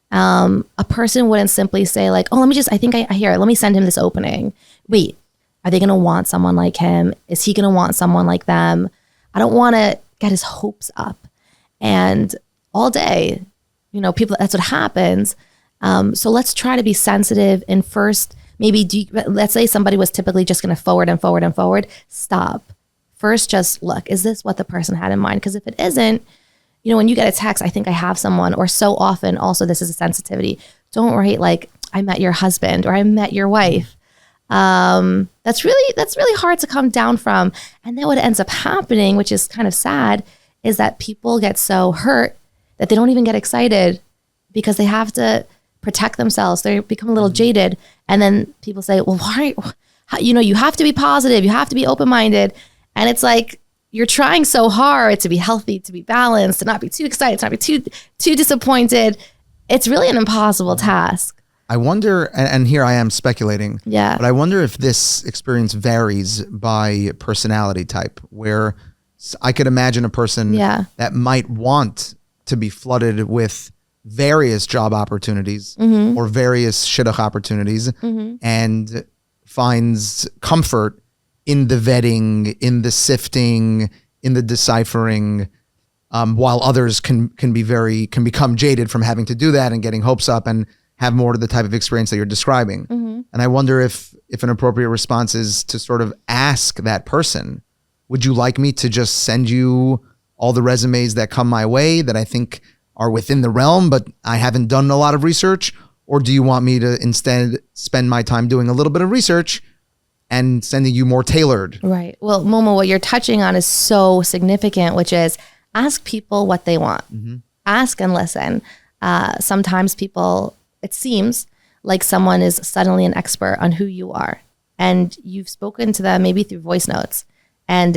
a person wouldn't simply say like, oh, let me send him this opening. Wait, are they going to want someone like him? Is he going to want someone like them? I don't want to get his hopes up. And all day, people, that's what happens. So let's try to be sensitive and first, let's say somebody was typically just going to forward and forward and forward. Stop. First, just look, is this what the person had in mind? Because if it isn't, when you get a text, I think I have someone, or so often also this is a sensitivity. Don't write like, I met your husband or I met your wife. That's really hard to come down from. And then what ends up happening, which is kind of sad, is that people get so hurt that they don't even get excited because they have to protect themselves. They become a little jaded. And then people say, well, why, you have to be positive. You have to be open-minded. And it's like, you're trying so hard to be healthy, to be balanced, to not be too excited, to not be too disappointed. It's really an impossible task. I wonder, and here I am speculating, but I wonder if this experience varies by personality type, where I could imagine a person that might want to be flooded with various job opportunities or various shidduch opportunities and finds comfort in the vetting, in the sifting, in the deciphering, while others can become jaded from having to do that and getting hopes up and have more to the type of experience that you're describing. And I wonder if an appropriate response is to sort of ask that person, would you like me to just send you all the resumes that come my way that I think are within the realm, but I haven't done a lot of research? Or do you want me to instead spend my time doing a little bit of research and sending you more tailored? Right. Well, Momo, what you're touching on is so significant, which is ask people what they want. Ask and listen. Sometimes people, it seems like someone is suddenly an expert on who you are, and you've spoken to them maybe through voice notes, and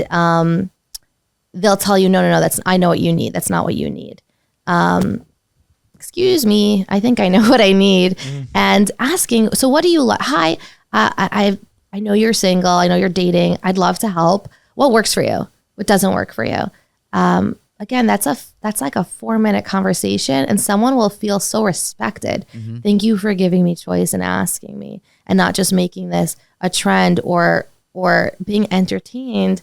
they'll tell you, no, I know what you need. That's not what you need. Excuse me, I think I know what I need. And asking, so what do you like? Hi, I know you're single. I know you're dating. I'd love to help. What works for you? What doesn't work for you? Again, that's like a 4-minute conversation, and someone will feel so respected. Thank you for giving me choice and asking me, and not just making this a trend or being entertained.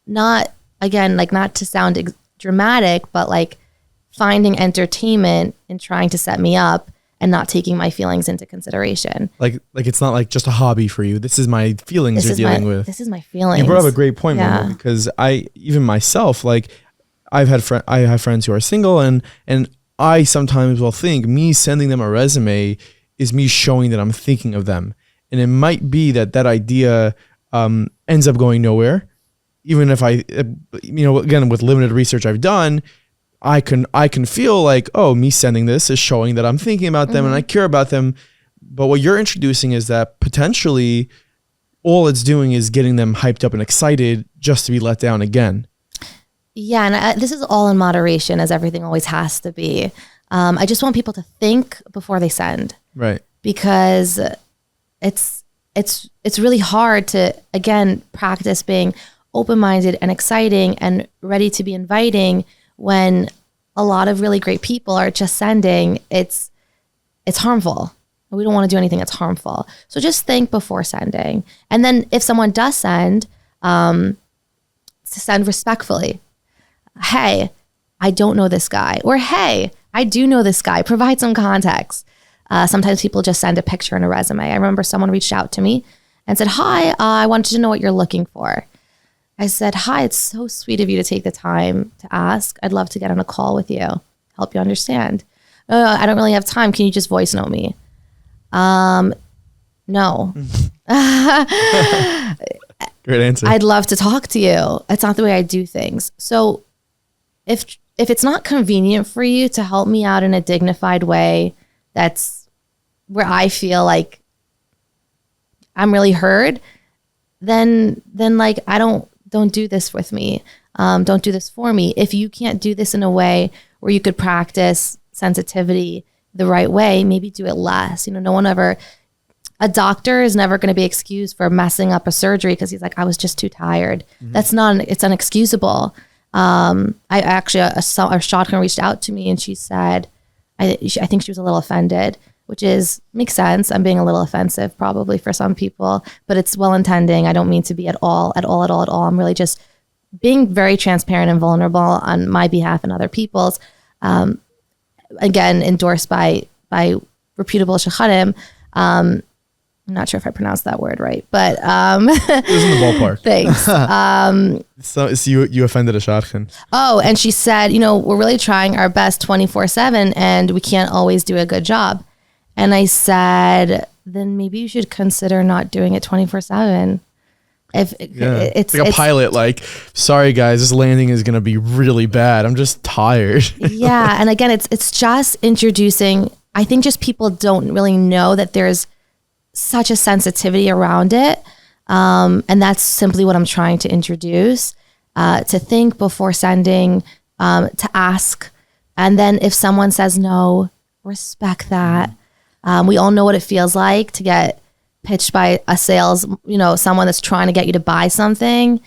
Not, again, like, not to sound dramatic, but like finding entertainment in trying to set me up and not taking my feelings into consideration. Like it's not like just a hobby for you. This is my feelings you're dealing with. This is my feelings. You brought up a great point, Momo, because even myself, like I have friends who are single, and I sometimes will think me sending them a resume is me showing that I'm thinking of them. And it might be that idea ends up going nowhere. Even if again, with limited research I've done, I can feel like, oh, me sending this is showing that I'm thinking about them and I care about them. But what you're introducing is that potentially all it's doing is getting them hyped up and excited just to be let down again. Yeah, and this is all in moderation, as everything always has to be. I just want people to think before they send. Right. Because it's really hard to, again, practice being open-minded and exciting and ready to be inviting when a lot of really great people are just sending. It's harmful. We don't want to do anything that's harmful. So just think before sending. And then if someone does send, to send respectfully. Hey, I don't know this guy. Or hey, I do know this guy. Provide some context. Sometimes people just send a picture and a resume. I remember someone reached out to me and said, hi, I wanted to know what you're looking for. I said, hi, it's so sweet of you to take the time to ask. I'd love to get on a call with you, help you understand. I don't really have time. Can you just voice note me? No. Great answer. I'd love to talk to you. It's not the way I do things. So if it's not convenient for you to help me out in a dignified way, that's where I feel like I'm really heard, then like, don't do this with me. Don't do this for me. If you can't do this in a way where you could practice sensitivity the right way, maybe do it less. A doctor is never going to be excused for messing up a surgery because he's like, I was just too tired. It's unexcusable. I actually, a shotgun reached out to me and she said, I think she was a little offended, which makes sense. I'm being a little offensive probably for some people, but it's well-intending. I don't mean to be at all. I'm really just being very transparent and vulnerable on my behalf and other people's. Again, endorsed by reputable shacharim. I'm not sure if I pronounced that word right, but it was in the ballpark. Thanks. So you offended a shadchan. Oh, and she said, we're really trying our best 24/7 and we can't always do a good job. And I said, then maybe you should consider not doing it 24/7. It's like a pilot, like, sorry guys, this landing is going to be really bad. I'm just tired. Yeah. And again, it's just introducing, I think just people don't really know that there's such a sensitivity around it. And that's simply what I'm trying to introduce, to think before sending, to ask. And then if someone says no, respect that. We all know what it feels like to get pitched by a sales, someone that's trying to get you to buy something.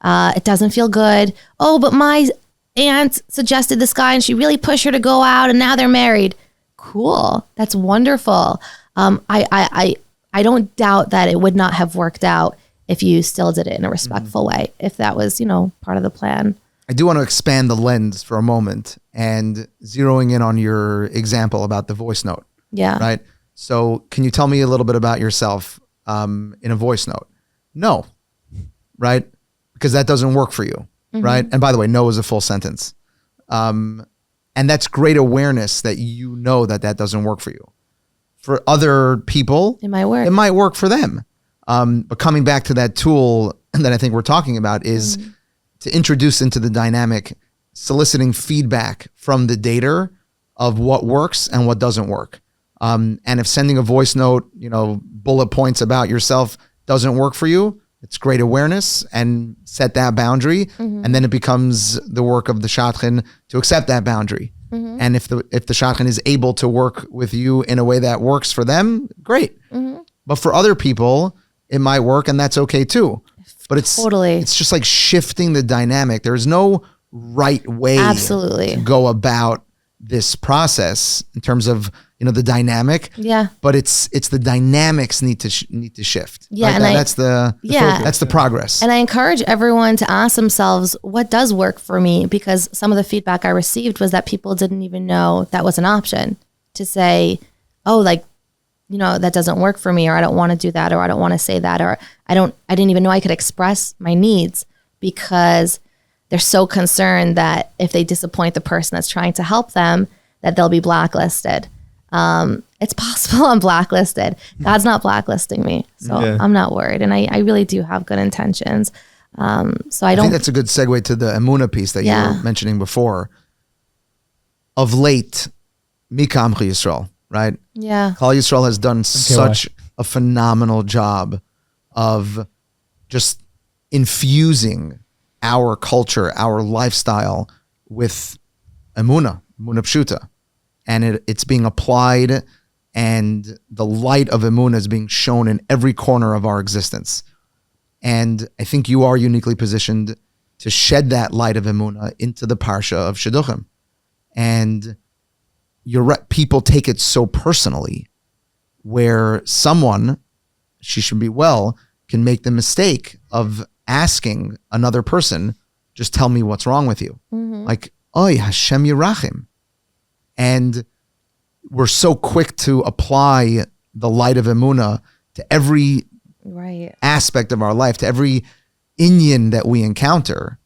It doesn't feel good. Oh, but my aunt suggested this guy and she really pushed her to go out and now they're married. Cool. That's wonderful. I don't doubt that it would not have worked out if you still did it in a respectful way, if that was, part of the plan. I do want to expand the lens for a moment and zeroing in on your example about the voice note. Yeah. Right. So can you tell me a little bit about yourself in a voice note? No. Right. Because that doesn't work for you. Right. And by the way, no is a full sentence. And that's great awareness that that doesn't work for you. For other people, it might work. It might work for them. But coming back to that tool that I think we're talking about is to introduce into the dynamic, soliciting feedback from the dater of what works and what doesn't work. And if sending a voice note, bullet points about yourself doesn't work for you, it's great awareness and set that boundary. And then it becomes the work of the shadchan to accept that boundary. And if the shadchan is able to work with you in a way that works for them, great. But for other people, it might work and that's okay too. But it's just like shifting the dynamic. There's no right way to go about this process in terms of the dynamic. Yeah. But it's the dynamics need to shift. Yeah, right? and that's the progress. And I encourage everyone to ask themselves, what does work for me? Because some of the feedback I received was that people didn't even know that was an option to say, oh, like, that doesn't work for me, or I don't want to do that, or I don't want to say that, or I didn't even know I could express my needs because they're so concerned that if they disappoint the person that's trying to help them, that they'll be blacklisted. It's possible I'm blacklisted. God's not blacklisting me. So I'm not worried. And I really do have good intentions. So I think that's a good segue to the Emunah piece that you were mentioning before. of late, Mikam Yisrael, right? Yeah. Klal Yisrael has done such a phenomenal job of just infusing our culture, our lifestyle with Emunah Pshuta. And it's being applied, and the light of Emunah is being shown in every corner of our existence. And I think you are uniquely positioned to shed that light of Emunah into the Parsha of Shidduchim. And you're right, people take it so personally, where someone, she should be well, can make the mistake of asking another person, just tell me what's wrong with you. Like, oy, Hashem Yerachim. And we're so quick to apply the light of Emunah to every aspect of our life, to every inyan that we encounter.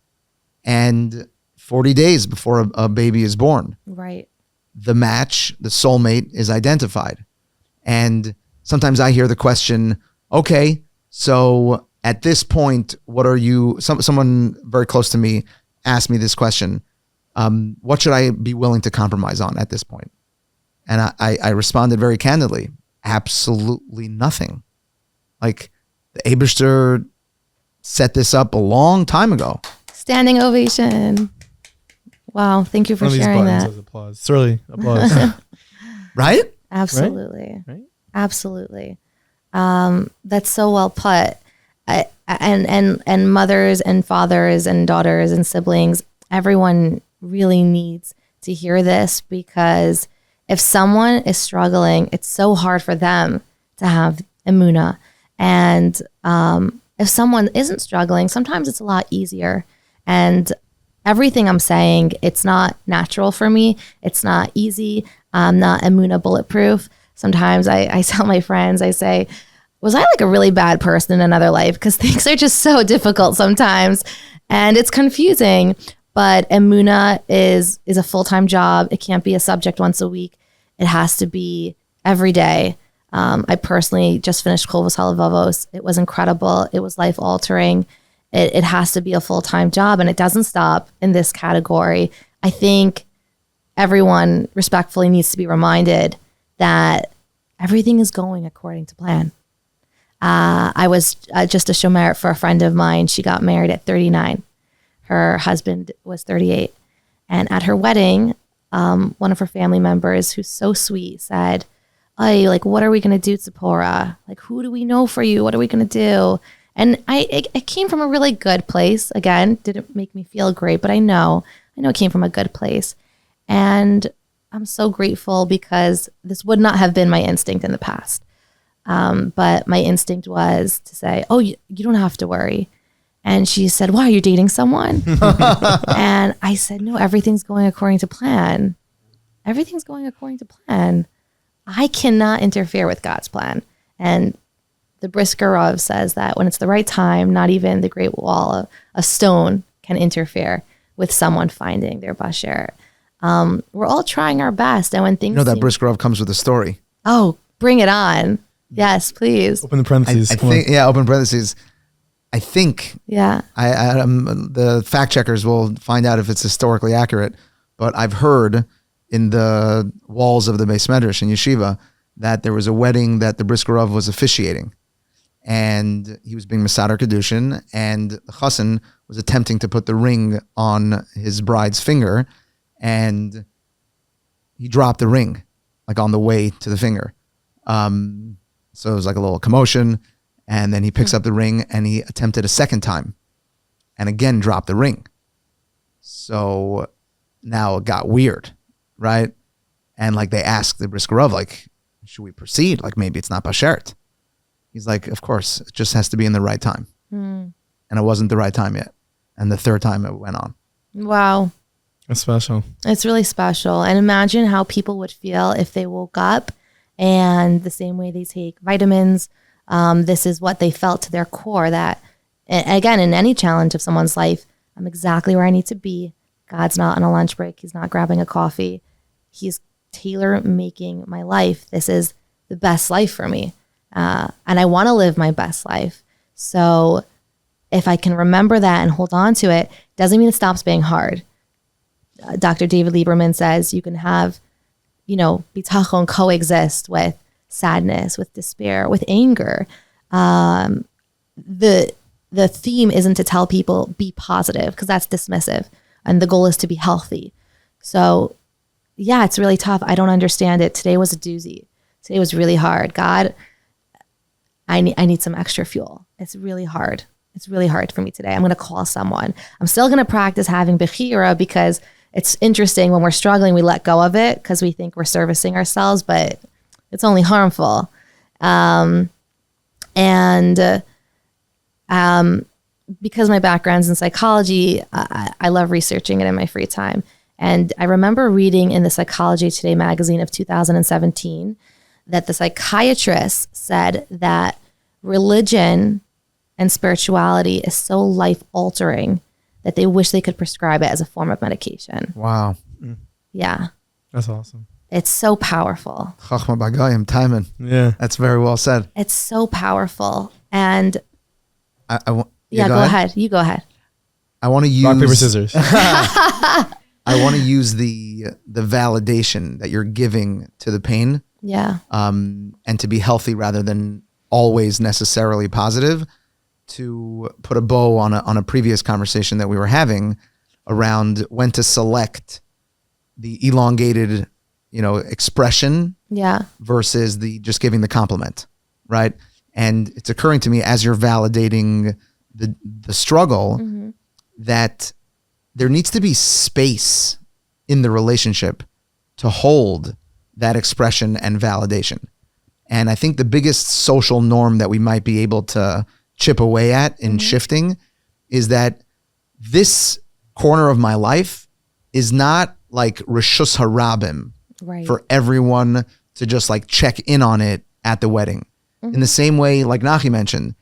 And 40 days before a baby is born, the match, the soulmate is identified. And sometimes I hear the question, okay, so at this point, what are you, someone very close to me asked me this question, what should I be willing to compromise on at this point? And I responded very candidly, absolutely nothing. Like, the Eibishter set this up a long time ago. Standing ovation. Wow, thank you for sharing that. Applause. Sruly, applause. Right? Absolutely. Right? Absolutely. That's so well put. And mothers and fathers and daughters and siblings, everyone really needs to hear this, because if someone is struggling, it's so hard for them to have emunah. And if someone isn't struggling, sometimes it's a lot easier. And everything I'm saying, it's not natural for me. It's not easy. I'm not emunah bulletproof. Sometimes I tell my friends, I say, was I like a really bad person in another life? Because things are just so difficult sometimes. And it's confusing. But emunah is a full-time job. It can't be a subject once a week. It has to be every day. I personally just finished Kol V'Salavavos. It was incredible. It was life-altering. It has to be a full-time job, and it doesn't stop in this category. I think everyone respectfully needs to be reminded that everything is going according to plan. I was just a shomer for a friend of mine. She got married at 39. Her husband was 38. And at her wedding, one of her family members, who's so sweet, said, "Ay, like, what are we going to do, Tzipora? Like, who do we know for you? What are we going to do?" And it came from a really good place. Again, didn't make me feel great, but I know it came from a good place. And I'm so grateful, because this would not have been my instinct in the past. But my instinct was to say, "Oh, you don't have to worry." And she said, "Why, are you dating someone?" And I said, "No, everything's going according to plan. Everything's going according to plan. I cannot interfere with God's plan." And the Brisker Rav says that when it's the right time, not even the Great Wall of a stone can interfere with someone finding their basher. We're all trying our best. And when things that Brisker Rav comes with a story. Oh, bring it on. Yes, please. Open the parentheses. I think, open parentheses. I think, the fact checkers will find out if it's historically accurate, but I've heard in the walls of the Beis Medrash in Yeshiva that there was a wedding that the Brisker Rav was officiating, and he was being Mesader Kedushin, and the chassan was attempting to put the ring on his bride's finger, and he dropped the ring, like on the way to the finger. So it was like a little commotion. And then he picks up the ring and he attempted a second time and again dropped the ring. So now it got weird, right? And like they asked the Brisker Rav, like, should we proceed? Like, maybe it's not bashert. He's like, of course, it just has to be in the right time. And it wasn't the right time yet. And the third time it went on. Wow. That's special. It's really special. And imagine how people would feel if they woke up and the same way they take vitamins, this is what they felt to their core, that, again, in any challenge of someone's life, I'm exactly where I need to be. God's not on a lunch break. He's not grabbing a coffee. He's tailor making my life. This is the best life for me. And I want to live my best life. So if I can remember that and hold on to it, doesn't mean it stops being hard. Dr. David Lieberman says you can have, bitachon coexist with sadness, with despair, with anger. The theme isn't to tell people be positive, because that's dismissive, and the goal is to be healthy. So yeah, it's really tough. I don't understand it. Today was a doozy. Today was really hard. God, I need some extra fuel. It's really hard. It's really hard for me today. I'm going to call someone. I'm still going to practice having bechira, because it's interesting when we're struggling, we let go of it because we think we're servicing ourselves, but it's only harmful. Because my background's in psychology, I love researching it in my free time. And I remember reading in the Psychology Today magazine of 2017 that the psychiatrist said that religion and spirituality is so life-altering that they wish they could prescribe it as a form of medication. Wow. Yeah. That's awesome. It's so powerful. Chachma bagayim, timing. Yeah. That's very well said. It's so powerful. And go ahead. You go ahead. I want to use rock, paper, scissors. I want to use the validation that you're giving to the pain. Yeah. And to be healthy rather than always necessarily positive, to put a bow on a previous conversation that we were having around when to select the elongated, expression versus the just giving the compliment, right? And it's occurring to me as you're validating the struggle that there needs to be space in the relationship to hold that expression and validation. And I think the biggest social norm that we might be able to chip away at in shifting is that this corner of my life is not like Rishus Harabim for everyone to just like check in on it at the wedding. In the same way, like Nachi mentioned,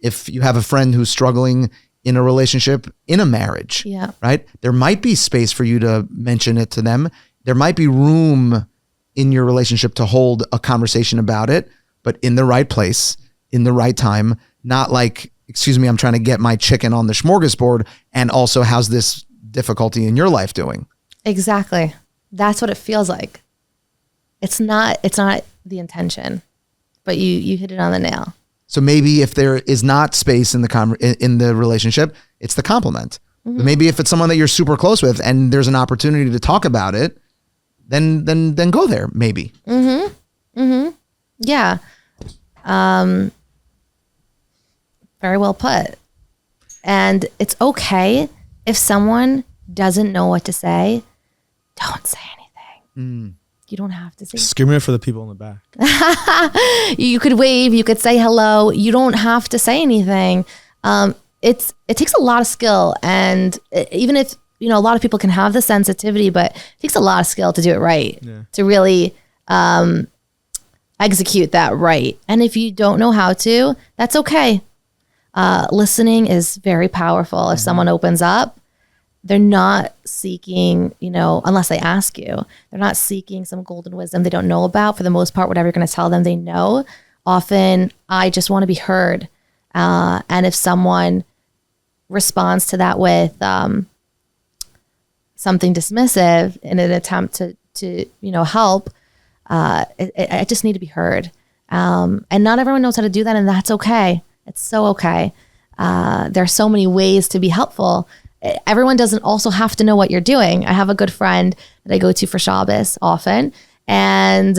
if you have a friend who's struggling in a relationship, in a marriage, right? There might be space for you to mention it to them. There might be room in your relationship to hold a conversation about it, but in the right place, in the right time, not like, excuse me, I'm trying to get my chicken on the smorgasbord, and also how's this difficulty in your life doing? Exactly. That's what it feels like. It's not the intention, but you hit it on the nail. So maybe if there is not space in the relationship, it's the compliment. But maybe if it's someone that you're super close with and there's an opportunity to talk about it, then go there, maybe. Yeah. Very well put. And it's okay if someone doesn't know what to say, don't say anything. You don't have to say. Screaming it for the people in the back. You could wave, you could say hello. You don't have to say anything. It takes a lot of skill, and even if a lot of people can have the sensitivity, but it takes a lot of skill to do it right, to really execute that right. And if you don't know how to, that's okay. Listening is very powerful. If someone opens up, they're not seeking, unless they ask you, they're not seeking some golden wisdom they don't know about. For the most part, whatever you're going to tell them, they know. Often, I just want to be heard. And if someone responds to that with something dismissive in an attempt to help, I just need to be heard. And not everyone knows how to do that, and that's okay. It's so okay. There are so many ways to be helpful. Everyone doesn't also have to know what you're doing. I have a good friend that I go to for Shabbos often. And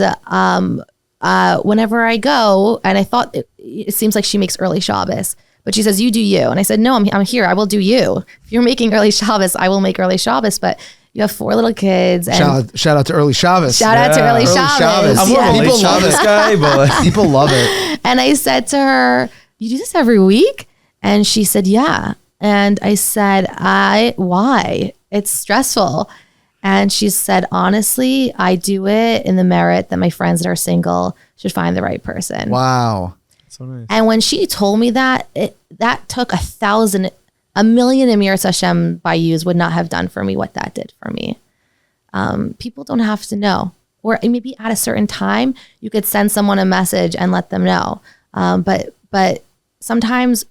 whenever I go, and I thought it seems like she makes early Shabbos, but she says, you do you. And I said, no, I'm here. I will do you. If you're making early Shabbos, I will make early Shabbos. But you have 4 little kids. And shout out to early Shabbos. Shout out to early Shabbos. I'm more of a late Shabbos guy, but people love it. And I said to her, you do this every week? And she said, yeah. And I said, why? It's stressful. And she said, honestly, I do it in the merit that my friends that are single should find the right person. Wow. so nice. And when she told me that, that took 1,000,000 Emir Hashem Bayous would not have done for me what that did for me. People don't have to know. Or maybe at a certain time, you could send someone a message and let them know. But sometimes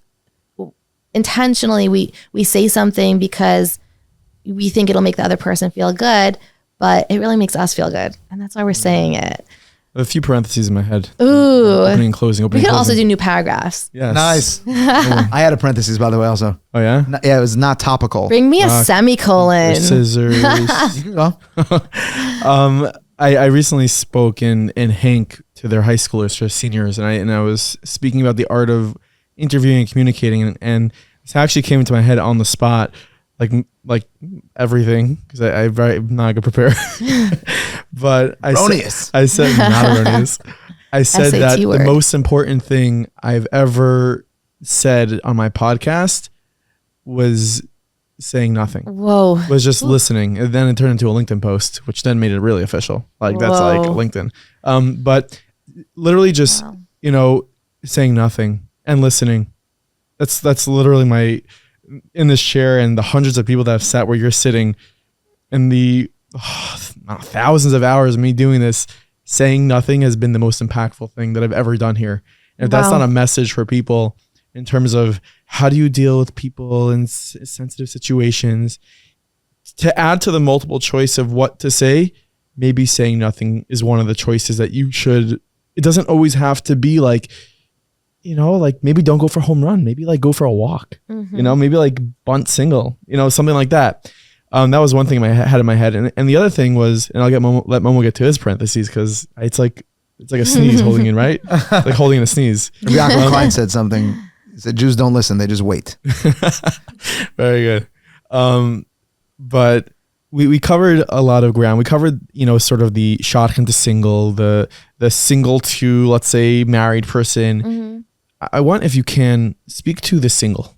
intentionally we say something because we think it'll make the other person feel good, but it really makes us feel good. And that's why we're saying it. A few parentheses in my head. Ooh. Opening and closing. We can also do new paragraphs. Yes. Nice. I had a parenthesis, by the way, also. Oh, yeah? Yeah, it was not topical. Bring me a semicolon. Scissors. You can go. I recently spoke in Hank to their high schoolers, to seniors, and I was speaking about the art of interviewing and communicating, and this actually came into my head on the spot, like everything, because I'm not a good preparer. But I said not erroneous. I said that the most important thing I've ever said on my podcast was saying nothing. Whoa. Was just listening. And then it turned into a LinkedIn post, which then made it really official. Like that's like LinkedIn. But literally just, saying nothing and listening. That's literally my, in this chair and the hundreds of people that have sat where you're sitting and the thousands of hours of me doing this, saying nothing has been the most impactful thing that I've ever done here. And if that's not a message for people in terms of how do you deal with people in sensitive situations, to add to the multiple choice of what to say, maybe saying nothing is one of the choices that you should. It doesn't always have to be like, like maybe don't go for a home run, maybe like go for a walk, maybe like bunt single, something like that. That was one thing I had in my head. And the other thing was, and I'll let Momo get to his parentheses, because it's like a sneeze holding in, right? Like holding in a sneeze. Yaakov Klein said something. He said, Jews don't listen, they just wait. Very good. But we covered a lot of ground. We covered, sort of the shotgun to single, the single to, let's say, married person. Mm-hmm. I want, if you can, speak to the single,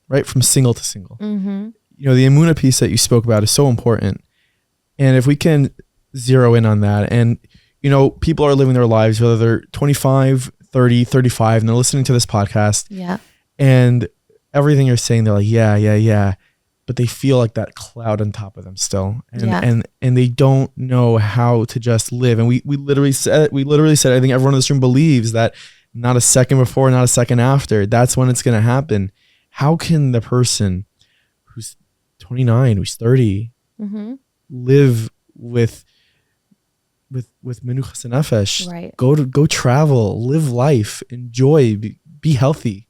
right? From single to single. Mm-hmm. The emunah piece that you spoke about is so important. And if we can zero in on that, and, people are living their lives, whether they're 25, 30, 35, and they're listening to this podcast. Yeah. And everything you're saying, they're like, yeah. But they feel like that cloud on top of them still. And they don't know how to just live. And we literally said, I think everyone in this room believes that not a second before, not a second after, that's when it's going to happen. How can the person who's 29, who's 30, live with menuchas nefesh, right? Go travel, live life, enjoy, be healthy.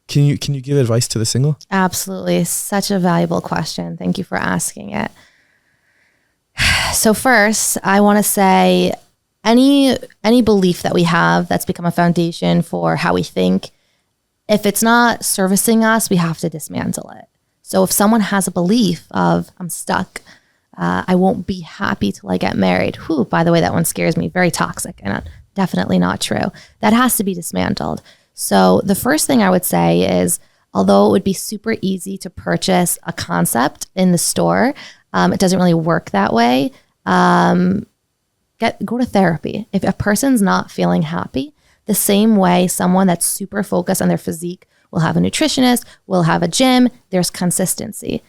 Can you give advice to the single? Absolutely. Such a valuable question. Thank you for asking it. So first, I want to say any belief that we have that's become a foundation for how we think, if it's not servicing us, we have to dismantle it. So if someone has a belief of, I'm stuck, I won't be happy till I get married. Whew, by the way, that one scares me. Very toxic and definitely not true. That has to be dismantled. So the first thing I would say is, although it would be super easy to purchase a concept in the store, it doesn't really work that way. Go to therapy. If a person's not feeling happy, the same way someone that's super focused on their physique will have a nutritionist, will have a gym, there's consistency.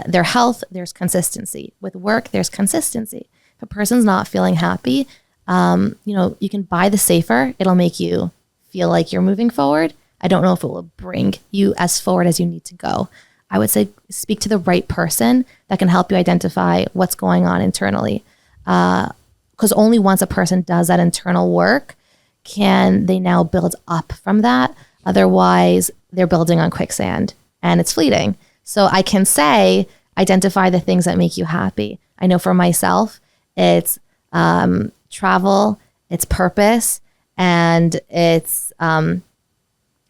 Their health, there's consistency. With work, there's consistency. If a person's not feeling happy, you can buy the safer. It'll make you feel like you're moving forward. I don't know if it will bring you as forward as you need to go. I would say speak to the right person that can help you identify what's going on internally. Because only once a person does that internal work can they now build up from that. Otherwise, they're building on quicksand and it's fleeting. So I can say, identify the things that make you happy. I know for myself, it's travel, it's purpose, and it's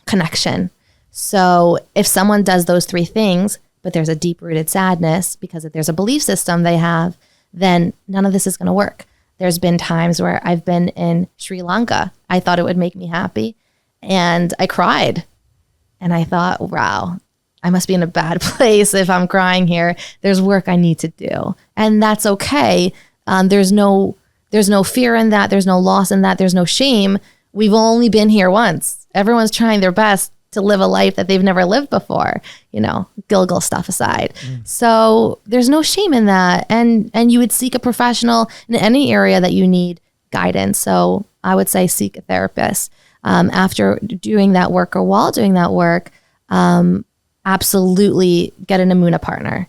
connection. So if someone does those three things, but there's a deep-rooted sadness because if there's a belief system they have, then none of this is going to work. There's been times where I've been in Sri Lanka. I thought it would make me happy, and I cried. And I thought, wow, I must be in a bad place if I'm crying here. There's work I need to do. And that's okay. There's no fear in that. There's no loss in that. There's no shame. We've only been here once. Everyone's trying their best to live a life that they've never lived before, Gilgal stuff aside. So there's no shame in that. And you would seek a professional in any area that you need guidance. So I would say seek a therapist. After doing that work or while doing that work, absolutely get an emunah partner.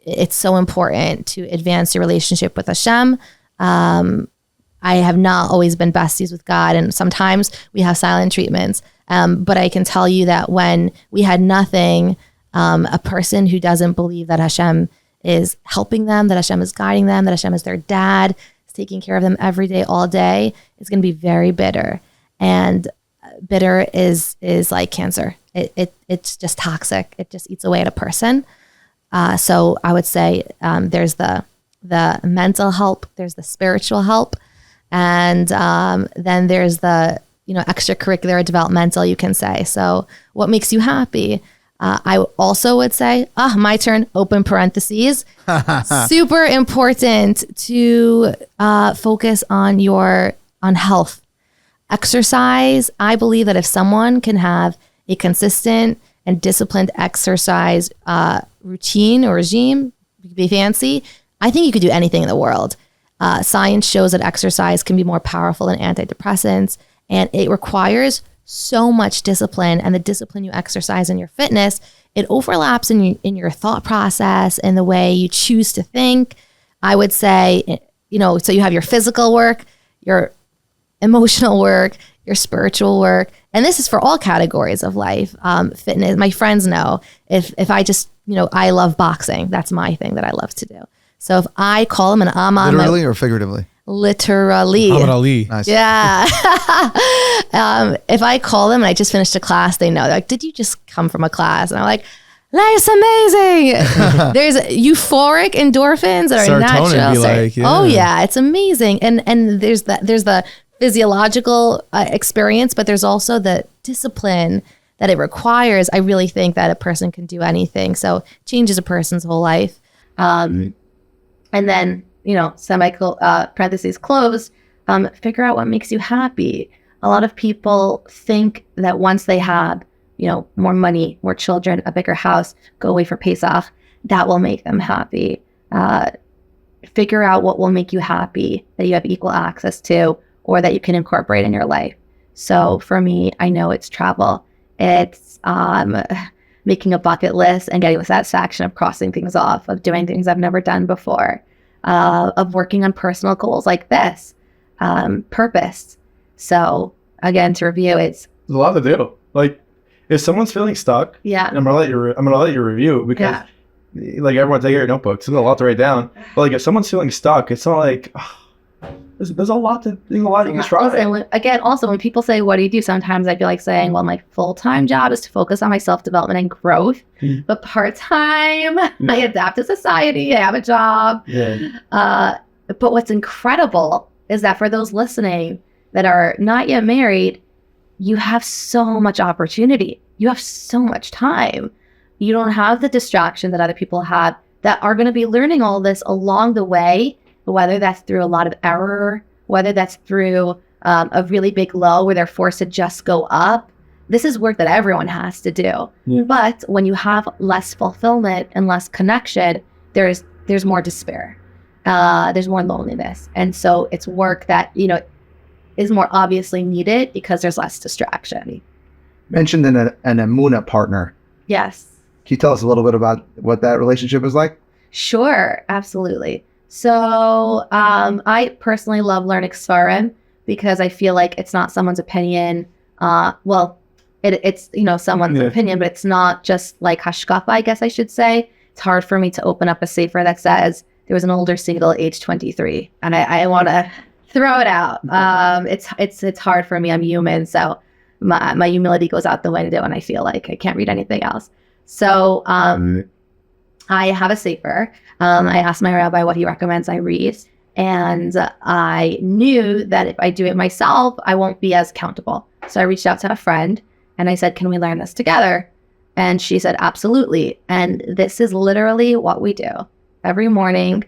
it's so important to advance your relationship with Hashem. I have not always been besties with God, and sometimes we have silent treatments. But I can tell you that when we had nothing, a person who doesn't believe that Hashem is helping them, that Hashem is guiding them, that Hashem is their dad, is taking care of them every day, all day, is going to be very bitter. And bitter is like cancer. It's just toxic. It just eats away at a person. So I would say there's the mental help, there's the spiritual help, and then there's the extracurricular developmental, you can say. So what makes you happy? I also would say, my turn, open parentheses. Super important to focus on health. Exercise. I believe that if someone can have a consistent and disciplined exercise routine or regime, be fancy, I think you could do anything in the world. Science shows that exercise can be more powerful than antidepressants, and it requires so much discipline. And the discipline you exercise in your fitness, it overlaps in your thought process and the way you choose to think. I would say, so you have your physical work, your emotional work, your spiritual work, and this is for all categories of life. Fitness. My friends know if I just, I love boxing. That's my thing that I love to do. So if I call them and I'm on literally or figuratively? Literally. Muhammad Ali. Nice. Yeah. If I call them and I just finished a class, they know. They're like, did you just come from a class? And I'm like, that's amazing. There's euphoric endorphins that are natural. Oh yeah, it's amazing. And there's the physiological experience, but there's also the discipline that it requires. I really think that a person can do anything. So it changes a person's whole life. And then, parentheses closed, figure out what makes you happy. A lot of people think that once they have, more money, more children, a bigger house, go away for Pesach, that will make them happy. Figure out what will make you happy, that you have equal access to, or that you can incorporate in your life. So for me, I know it's travel. It's making a bucket list and getting the satisfaction of crossing things off, of doing things I've never done before, of working on personal goals like this, purpose. So again, to review, it's there's a lot to do. Like if someone's feeling stuck, yeah, I'm gonna let you review because like everyone take your notebooks. There's a lot to write down. But like if someone's feeling stuck, it's not like there's a lot you can try. Also, when people say, what do you do? Sometimes I feel like saying, well, my full-time job is to focus on my self-development and growth. But part-time, I adapt to society. I have a job. But what's incredible is that for those listening that are not yet married, you have so much opportunity. You have so much time. You don't have the distraction that other people have that are going to be learning all this along the way, whether that's through a lot of error, whether that's through a really big low where they're forced to just go up. This is work that everyone has to do. Yeah. But when you have less fulfillment and less connection, there's more despair. There's more loneliness. And so it's work that, is more obviously needed because there's less distraction. Mentioned an Emunah partner. Yes. Can you tell us a little bit about what that relationship is like? Sure, absolutely. So I personally love learning Sfarim because I feel like it's not someone's opinion. It's someone's opinion, but it's not just like hashkafa, I guess I should say. It's hard for me to open up a sefer that says there was an older single age 23, and I want to throw it out. It's hard for me. I'm human, so my humility goes out the window, and I feel like I can't read anything else. So I have a sefer. I asked my rabbi what he recommends I read, and I knew that if I do it myself, I won't be as accountable. So I reached out to a friend, and I said, can we learn this together? And she said, absolutely. And this is literally what we do. Every morning,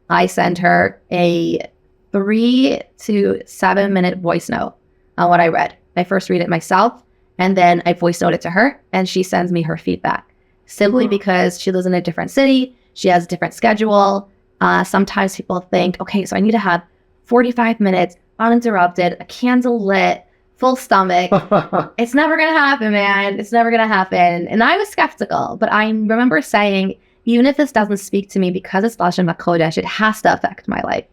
I send her a 3 to 7 minute voice note on what I read. I first read it myself, and then I voice note it to her, and she sends me her feedback. Simply because she lives in a different city, she has a different schedule. Sometimes people think, okay, so I need to have 45 minutes uninterrupted, a candle lit, full stomach. It's never going to happen, man. It's never going to happen. And I was skeptical, but I remember saying, even if this doesn't speak to me because it's Lashon HaKodesh, it has to affect my life.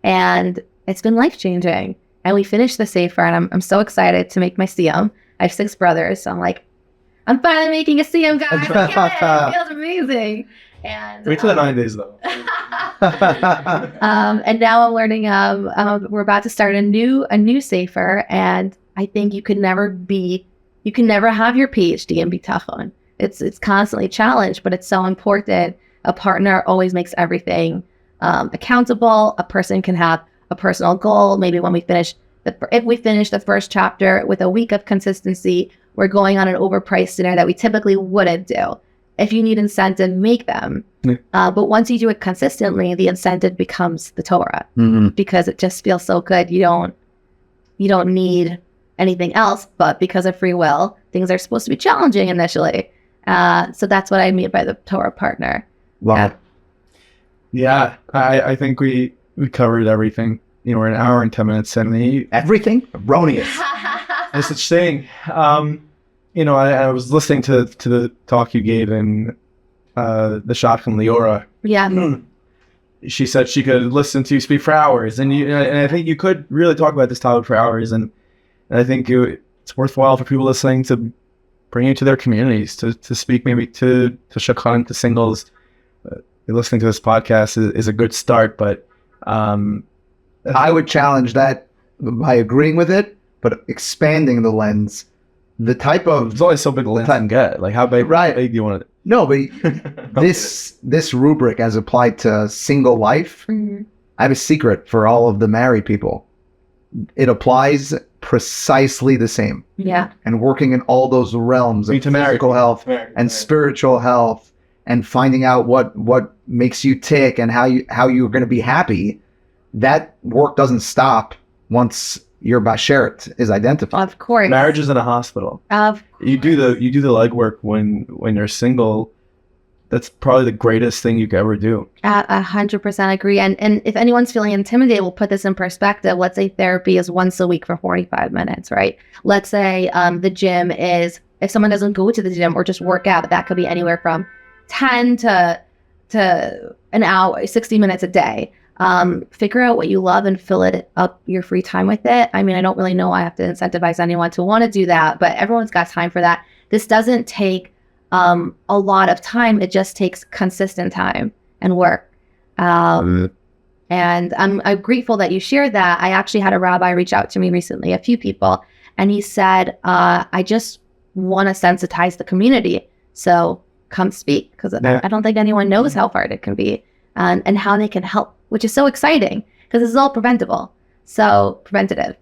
And it's been life-changing. And we finished the Sefer, and I'm so excited to make my Siyum. I have 6 brothers, so I'm like, I'm finally making a Siyum, guys. It feels amazing. And Wait till the 9 days, though. and now I'm learning. We're about to start a new Sefer, and I think you can never have your PhD in bitachon. It's constantly challenged, but it's so important. A partner always makes everything accountable. A person can have a personal goal. Maybe when if we finish the first chapter with a week of consistency, we're going on an overpriced dinner that we typically wouldn't do. If you need incentive, make them. But once you do it consistently, the incentive becomes the Torah, because it just feels so good. You don't need anything else, but because of free will, things are supposed to be challenging initially. So that's what I mean by the Torah partner. Wow. Yeah, I think we covered everything. We're an hour and 10 minutes in. Everything? Erroneous. There's such thing. I was listening to the talk you gave in the shot from Leora. Yeah. She said she could listen to you speak for hours, and I think you could really talk about this topic for hours, and I think it's worthwhile for people listening to bring you to their communities to speak maybe to shakhan, to singles. Listening to this podcast is a good start, but I would challenge that by agreeing with it, but expanding the lens. The type of... It's always so big a lens you can get. Like, how big do you want it? No, but this rubric as applied to single life, I have a secret for all of the married people. It applies precisely the same. Yeah. And working in all those realms of physical health and spiritual health, and finding out what makes you tick and how you're going to be happy, that work doesn't stop once your bashert is identified. Of course. Marriage is in a hospital. You do the legwork when you're single. That's probably the greatest thing you could ever do. 100% agree. And if anyone's feeling intimidated, we'll put this in perspective. Let's say therapy is once a week for 45 minutes, right? Let's say the gym is, if someone doesn't go to the gym or just work out, that could be anywhere from 10 to an hour, 60 minutes a day. Figure out what you love and fill it up your free time with it. I mean, I don't really know I have to incentivize anyone to want to do that, but everyone's got time for that. This doesn't take a lot of time. It just takes consistent time and work. And I'm grateful that you shared that. I actually had a rabbi reach out to me recently, a few people, and he said, I just want to sensitize the community. So come speak, because I don't think anyone knows how hard it can be and how they can help, which is so exciting because this is all preventative. So reputable.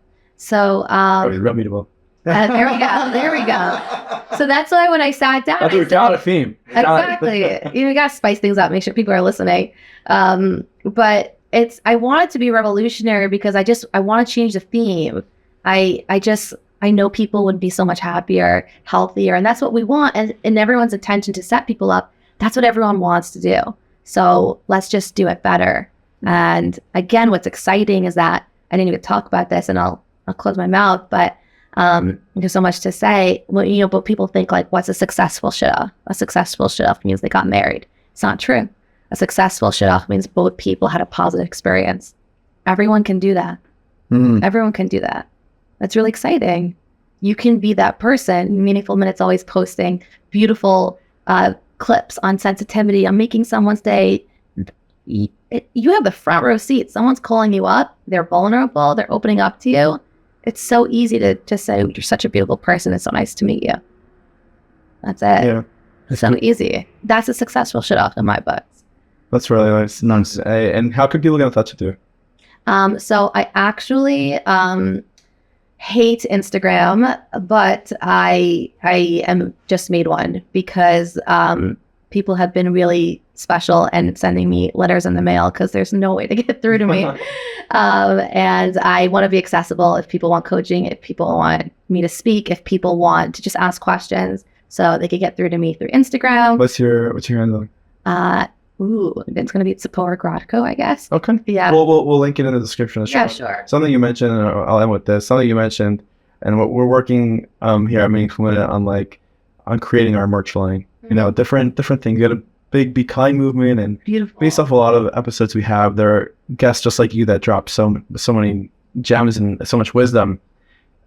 There we go. So that's why when I sat down, That's a theme. Exactly. You got to spice things up, make sure people are listening. But I want it to be revolutionary because I want to change the theme. I know people would be so much happier, healthier, and that's what we want. And in everyone's intention to set people up, that's what everyone wants to do. So let's just do it better. And again, what's exciting is that I didn't even talk about this, and I'll close my mouth, but there's so much to say. Well, but people think like, what's a successful shidduch? A successful shidduch means they got married. It's not true. A successful shidduch means both people had a positive experience. Everyone can do that. Everyone can do that. That's really exciting. You can be that person. Meaningful Minutes always posting beautiful clips on sensitivity, on making someone's day. You have the front row seat. Someone's calling you up. They're vulnerable. They're opening up to you. It's so easy to just say, you're such a beautiful person. It's so nice to meet you. That's it. Yeah. It's so easy. That's a successful shidduch in my books. That's really nice. And how can people get in touch with you? So I actually hate Instagram, but I am just made one because people have been really special and sending me letters in the mail because there's no way to get through to me. And I want to be accessible if people want coaching, if people want me to speak, if people want to just ask questions, so they can get through to me through Instagram. What's your handle? It's going to be Tzipora Grodko, I guess. Okay. Yeah. We'll link it in the description of the show. Yeah, sure. Something you mentioned, and I'll end with this. Something you mentioned, and what we're working here at Meaningful Minute on creating our merch line. Different things. You got to big Be Kind movement, and Beautiful. based off a lot of episodes we have, there are guests just like you that drop so many gems and so much wisdom.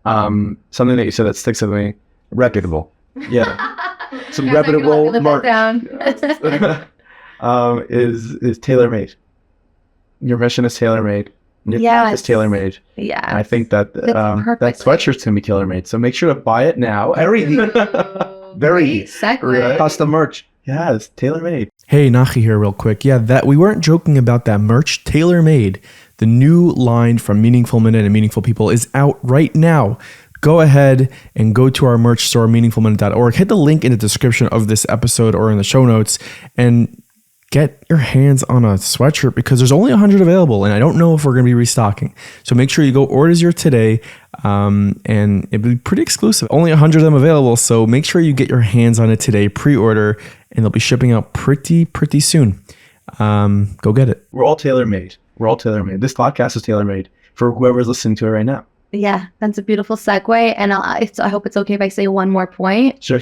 Something that you said that sticks with me: reputable. Yeah, some reputable mark. Is tailor-made. Your mission is tailor-made. Your path is tailor-made. Yeah. And I think that that sweatshirt's gonna be tailor-made. So make sure to buy it now. Very custom merch. Yeah, it's tailor-made. Hey, Nachi here real quick. Yeah, that we weren't joking about that merch. Tailor-made. The new line from Meaningful Minute and Meaningful People is out right now. Go ahead and go to our merch store, meaningfulminute.org. Hit the link in the description of this episode or in the show notes and get your hands on a sweatshirt because there's only 100 available and I don't know if we're going to be restocking. So make sure you go order yours today and it'll be pretty exclusive. Only 100 of them available. So make sure you get your hands on it today, pre-order, and they'll be shipping out pretty soon. Go get it. We're all tailor-made. This podcast is tailor-made for whoever's listening to it right now. Yeah, that's a beautiful segue. And I hope it's okay if I say one more point. Sure.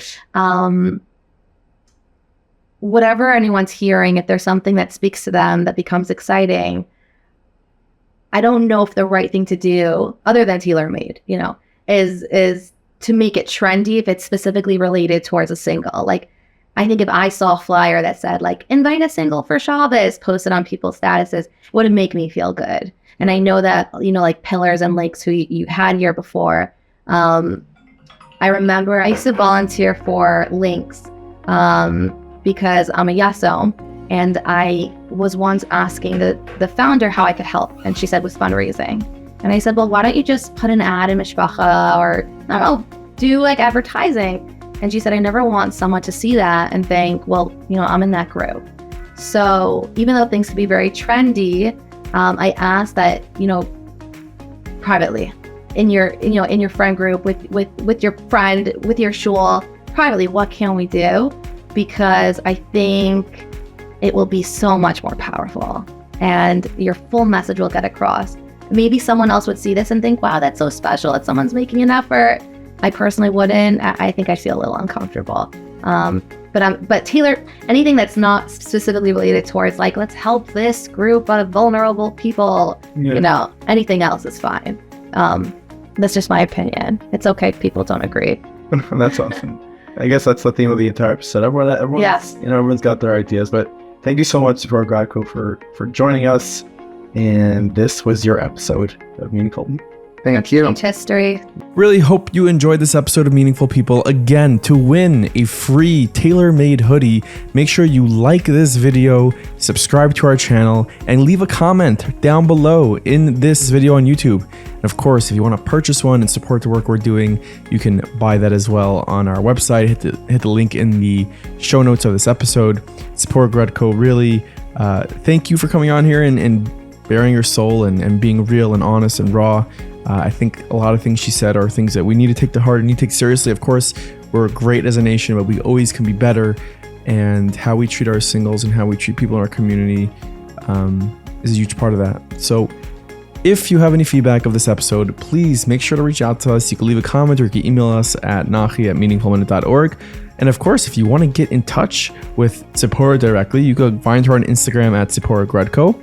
Whatever anyone's hearing, if there's something that speaks to them that becomes exciting, I don't know if the right thing to do, other than tailor-made, is to make it trendy if it's specifically related towards a single. Like, I think if I saw a flyer that said, like, invite a single for Shabbos posted on people's statuses, it would make me feel good. And I know that, like Pillars and Lakes, who you had here before, I remember I used to volunteer for Links because I'm a Yasom, and I was once asking the founder how I could help. And she said, with fundraising. And I said, well, why don't you just put an ad in Mishpacha or, I don't know, do like advertising? And she said, I never want someone to see that and think, well, I'm in that group. So even though things could be very trendy, I asked that, privately, in your friend group, with your friend, with your shul, privately, what can we do? Because I think it will be so much more powerful and your full message will get across. Maybe someone else would see this and think, wow, that's so special that someone's making an effort. I personally wouldn't. I think I'd feel a little uncomfortable. But Taylor, anything that's not specifically related towards like, let's help this group of vulnerable people, anything else is fine. That's just my opinion. It's okay if people don't agree. That's awesome. I guess that's the theme of the entire episode. Everyone's got their ideas, but thank you so much, Tzipora Grodko, for joining us. And this was your episode of Meaningful. Thank you. Change history. Really hope you enjoyed this episode of Meaningful People. Again, to win a free tailor-made hoodie, make sure you like this video, subscribe to our channel, and leave a comment down below in this video on YouTube. And of course, if you want to purchase one and support the work we're doing, you can buy that as well on our website. Hit the link in the show notes of this episode. Tzipora Grodko, really, thank you for coming on here and bearing your soul and being real and honest and raw. I think a lot of things she said are things that we need to take to heart and need to take seriously. Of course, we're great as a nation, but we always can be better. And how we treat our singles and how we treat people in our community is a huge part of that. So if you have any feedback of this episode, please make sure to reach out to us. You can leave a comment or you can email us at nachi@meaningfulminute.org. And of course, if you want to get in touch with Tzipora directly, you can find her on Instagram at Tzipora Grodko.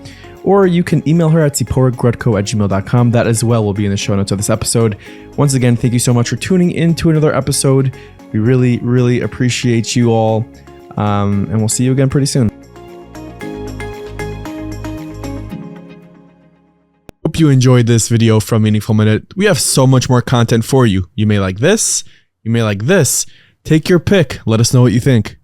Or you can email her at tziporagrodko@gmail.com. That as well will be in the show notes of this episode. Once again, thank you so much for tuning in to another episode. We really, really appreciate you all. And we'll see you again pretty soon. Hope you enjoyed this video from Meaningful Minute. We have so much more content for you. You may like this. You may like this. Take your pick. Let us know what you think.